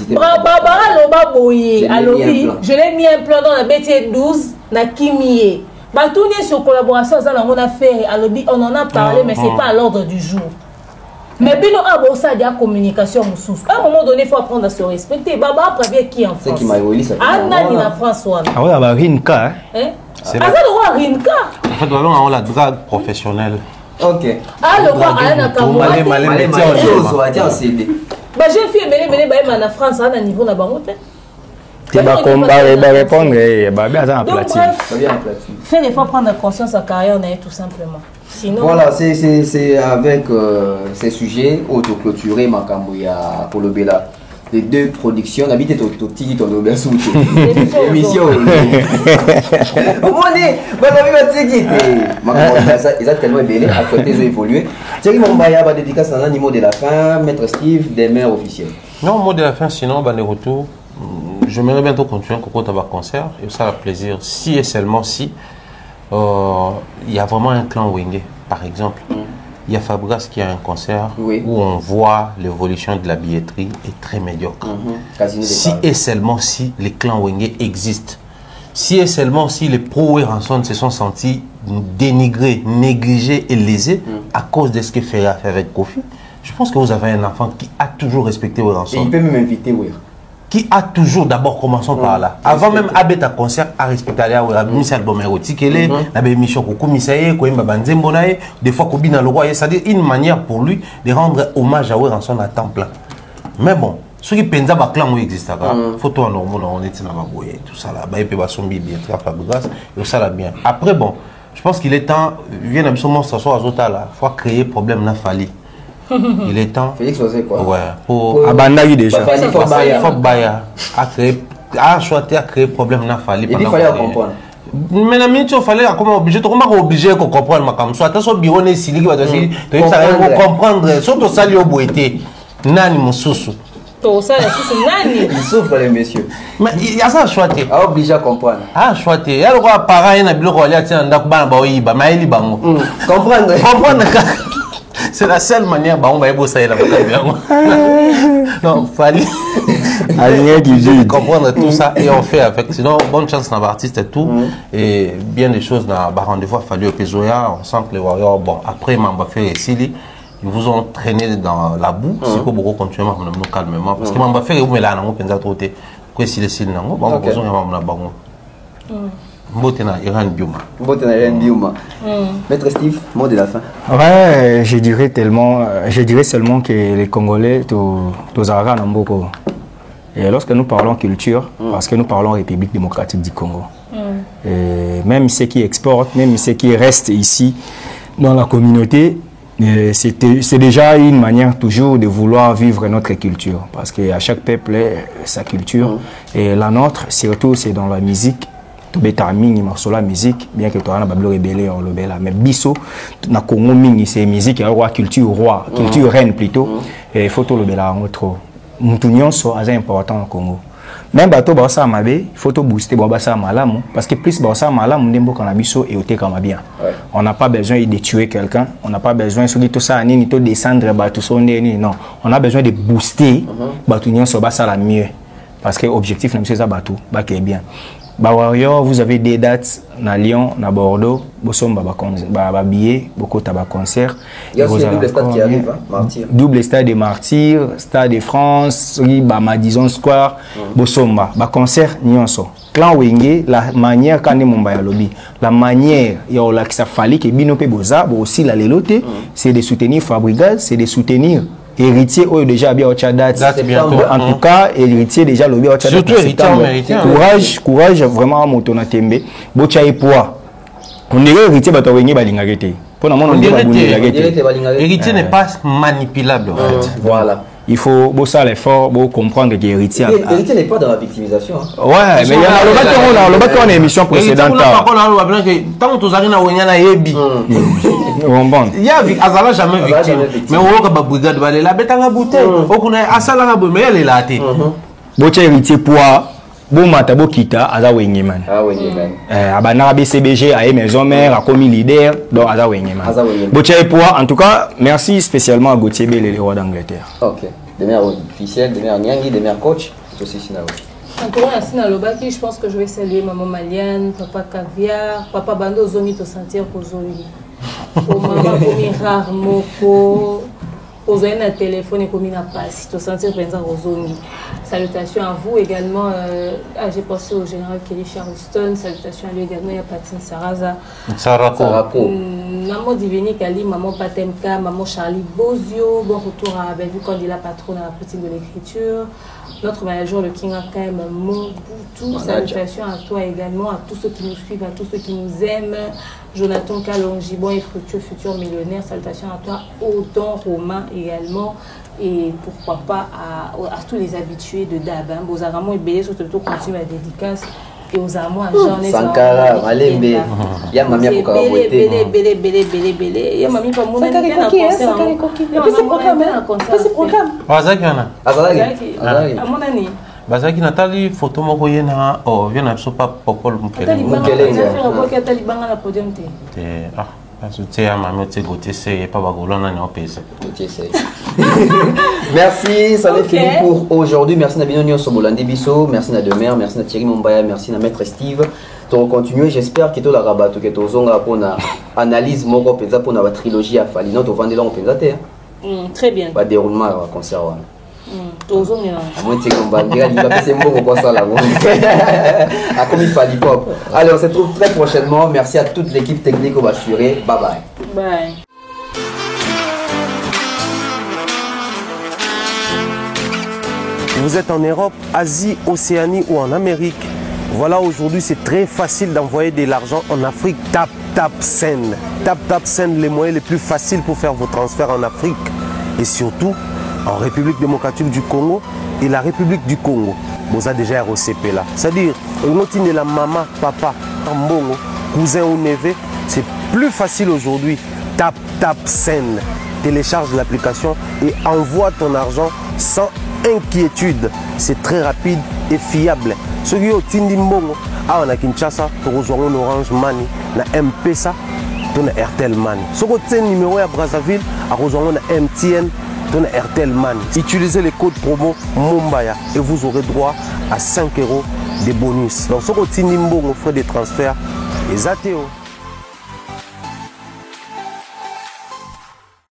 Barbara Loba Boye alobi je l'ai mis un plan dans la BT 12 na Kimie. Batouni sur collaboration ça on a fait alobi on en a parlé mais c'est pas à l'ordre du jour. Mais bien, on a de la communication. À un moment donné, il faut apprendre à se respecter. Barbara Pravé qui en France? C'est qui m'a évolué ça. Anna qui en France. Ah oui, bah Rinka. C'est ça le roi Rinka. En fait, on a la drague professionnelle. Ok. Ah, le roi Anna Kamura. J'ai fait Belé en France à un niveau de Bangote. Tu vas répondre, fais l'effort de prendre conscience à carrière, tout simplement. Sinon, voilà, c'est avec ces sujets autoclôturés, Makambuya, Kolobela. Les deux productions, on habite au Tiki, ton émission. Ils ont tellement évolué, à côté ils ont évolué. Thierry Mombaya va dédicace à un mot de la fin, Maître Steve, des maires officiels. Non, mot de la fin, sinon, de retour. J'aimerais bientôt continuer un Coco Tabac concert. Et ça a plaisir, si et seulement si il y a vraiment un clan Wenge, par exemple. Il y a Fabregas qui a un concert où on voit l'évolution de la billetterie est très médiocre. Si et seulement si les clans Wenge existent. Si et seulement si les pro Ranson se sont sentis dénigrés, négligés et lésés à cause de ce que Ferré a fait avec Kofi, je pense que vous avez un enfant qui a toujours respecté Ranson. Et il peut même inviter Wera. Qui a toujours d'abord commençons par là. Avant même Abeta concert à respecter la mission album érotique la émission Koko Misaye Koimba Banzembonaye des fois Kobina le roi c'est-à-dire une manière pour lui de rendre hommage à Ranson à temps plein. Mais bon, ceux qui pensent que clan existe photo en normal on est dans Baboye tout ça là bah il peut pas son bien très Fabregas et ça là bien. Après bon, je pense qu'il est temps vient absolument s'asseoir à Zota là, faut créer problème n'a fallu. Il est temps. Félix Osé quoi. Ouais. Pour abandonner déjà. Faut Baya a choisi à créer problème n'a fallu. Il fallait comprendre. Mais la minute il fallait comment obligé to comment obligé qu'on comprendre ma comme soit attention bureau ne sili qui va te comprendre surtout ça lui oboité nani mususu. To ça c'est nani. Il souffre les messieurs. Mais il y a ça choisi. A obligé à comprendre. Ah choisi. Il y a le roi parent na biloko ali atina ndako bana ba oyiba ma eli bango. Comprendre. C'est la seule manière on va bosser là non fallait comprendre tout ça et on fait avec sinon bonne chance dans l'artiste et tout et bien des choses dans rendez-vous fallu au Pezoya on sent que les Warriors bon après Mamba fait ici ils vous ont traîné dans la boue c'est pour beaucoup continuer à calmement parce que Mamba fait où mais là on pense à trotter quoi si les signes non bon besoin à bango Mbotena Iran Bioma. Maître Steve, mot de la fin. Ouais, je dirais seulement que les Congolais, tous Arabes, beaucoup. Et lorsque nous parlons culture, parce que nous parlons République démocratique du Congo, et même ceux qui exportent, même ceux qui restent ici dans la communauté, c'est déjà une manière toujours de vouloir vivre notre culture. Parce qu'à chaque peuple, sa culture. Et la nôtre, surtout, c'est dans la musique. Tout bêta mingi marsola musique bien que toi na bablo rebelle on le bela mais biso na Congo mingi c'est musique roi culture reine plutôt et photo le bela en trop mutunyon so assez important au Congo même bato ba ça mabe photo booster ba ça malamu parce que plus ba ça malamu ndembo kana biso et oté comme bien on n'a pas besoin de tuer quelqu'un on n'a pas besoin sur tout ça ni to descendre bato sonné non on a besoin de booster batunyon so ba ça la mieux parce que objectif même c'est ça bato ba qui est bien. Warrior, vous avez des dates à Lyon, à Bordeaux, vous billets, beaucoup de concert. Il y a aussi un double stade qui arrive, Martyr. Double stade de Martyr, Stade de France, Madison Square, Bosomba, concert, Nyonso. Clan Wenge, la manière quand on Mumbai lobby, la manière il y a là que ça fallait que Binope Boza, aussi la lelote, c'est de soutenir Fabregas, c'est de soutenir héritier ou déjà bien au Tchad en tout cas héritier déjà le bien au Tchad surtout héritier courage vraiment à moto na tembe bocha poids on est héritier bato wengi balingagete pour na mon héritier n'est pas manipulable en fait voilà il faut bosser l'effort pour comprendre que héritier. L'héritier n'est pas dans la victimisation. Hein. Ouais, mais il y a le bateau en émission précédente. Tant que tu as il y a Azala jamais victime. Mais on va brigade balé la bête en bouteille. On a Asala mais elle est là. Boche héritier pour bon matabo kita aza wenyeman. Ah wenyeman. Abana BCBG a maison mère a commis leader donc aza wenyeman. Boche pour en tout cas merci spécialement à Gauthier Bell le roi d'Angleterre. OK. Des meilleurs officiels, des meilleurs Nyangi, des meilleurs coachs, c'est aussi Sinaou. Encore un signe à l'Obaki, je pense que je vais saluer maman Maliane, papa Caviar, papa Bando Zoni te sentir pour Zoni. Pour maman commis rarement pour Ozoé na téléphone et commis na passe, te sentir présent aux Zoni. Salutations à vous également. J'ai pensé au général Kelly Charleston. Salutations à lui également. Il y a Patine Saraza. Sarako. Maman Divini Kali, maman Patemka, maman Charlie Bozio. Bon retour à Bellevue candidat patron à la politique de l'écriture. Notre manager, le King Akam, mon Boutou. Salutations à toi également, à tous ceux qui nous suivent, à tous ceux qui nous aiment. Jonathan Kalonji, bon et fructueux futur millionnaire. Salutations à toi, Autant Romain également. Et pourquoi pas à tous les habitués de Dab. Aux Aramons et Bélé, surtout continuer la dédicace. Et aux Aramons à Jean Sankara, Malembe. Il y a Mamie pour Bélé. Il y a Mamie pour Mouna. Il y a Mamie pour Mouna. À mon année. Bazaki Nathalie photo moko yena oh vient na sopa popol mukele. Ah merci, ça est fini pour aujourd'hui. Merci à Binonio Sobolandi Bisso, merci à Demer, merci à Thierry Mombaya, merci à Maître Steve. On continue, j'espère que tu as rabat que tu as pour analyse moko penza pour la trilogie à Fali. Notre vendeur on penza te. Très bien. Pas déroulement concert. Allez, on se retrouve très prochainement. Merci à toute l'équipe technique au Bassuré. Bye bye. Bye. Vous êtes en Europe, Asie, Océanie ou en Amérique. Voilà, aujourd'hui c'est très facile d'envoyer de l'argent en Afrique. Tap Send. Tap Send, les moyens les plus faciles pour faire vos transferts en Afrique. Et surtout en République démocratique du Congo et la République du Congo. Vous avez déjà ROCP là. C'est-à-dire, de la maman, papa, tambongo, cousin ou neveu, c'est plus facile aujourd'hui. Tap Send. Télécharge l'application et envoie ton argent sans inquiétude. C'est très rapide et fiable. Ceux qui ont Tindi Mbongo, on a Kinshasa, on Orange Money, na M-Pesa, on a Airtel Money. Ceux qui ont numéro à Brazzaville, on a MTN, on a Airtel Money. Utilisez les codes promo Mumbaya et vous aurez droit à 5 € de bonus. Donc ceux qui ont Tindi Mbongo, frais de transfert, les ATO.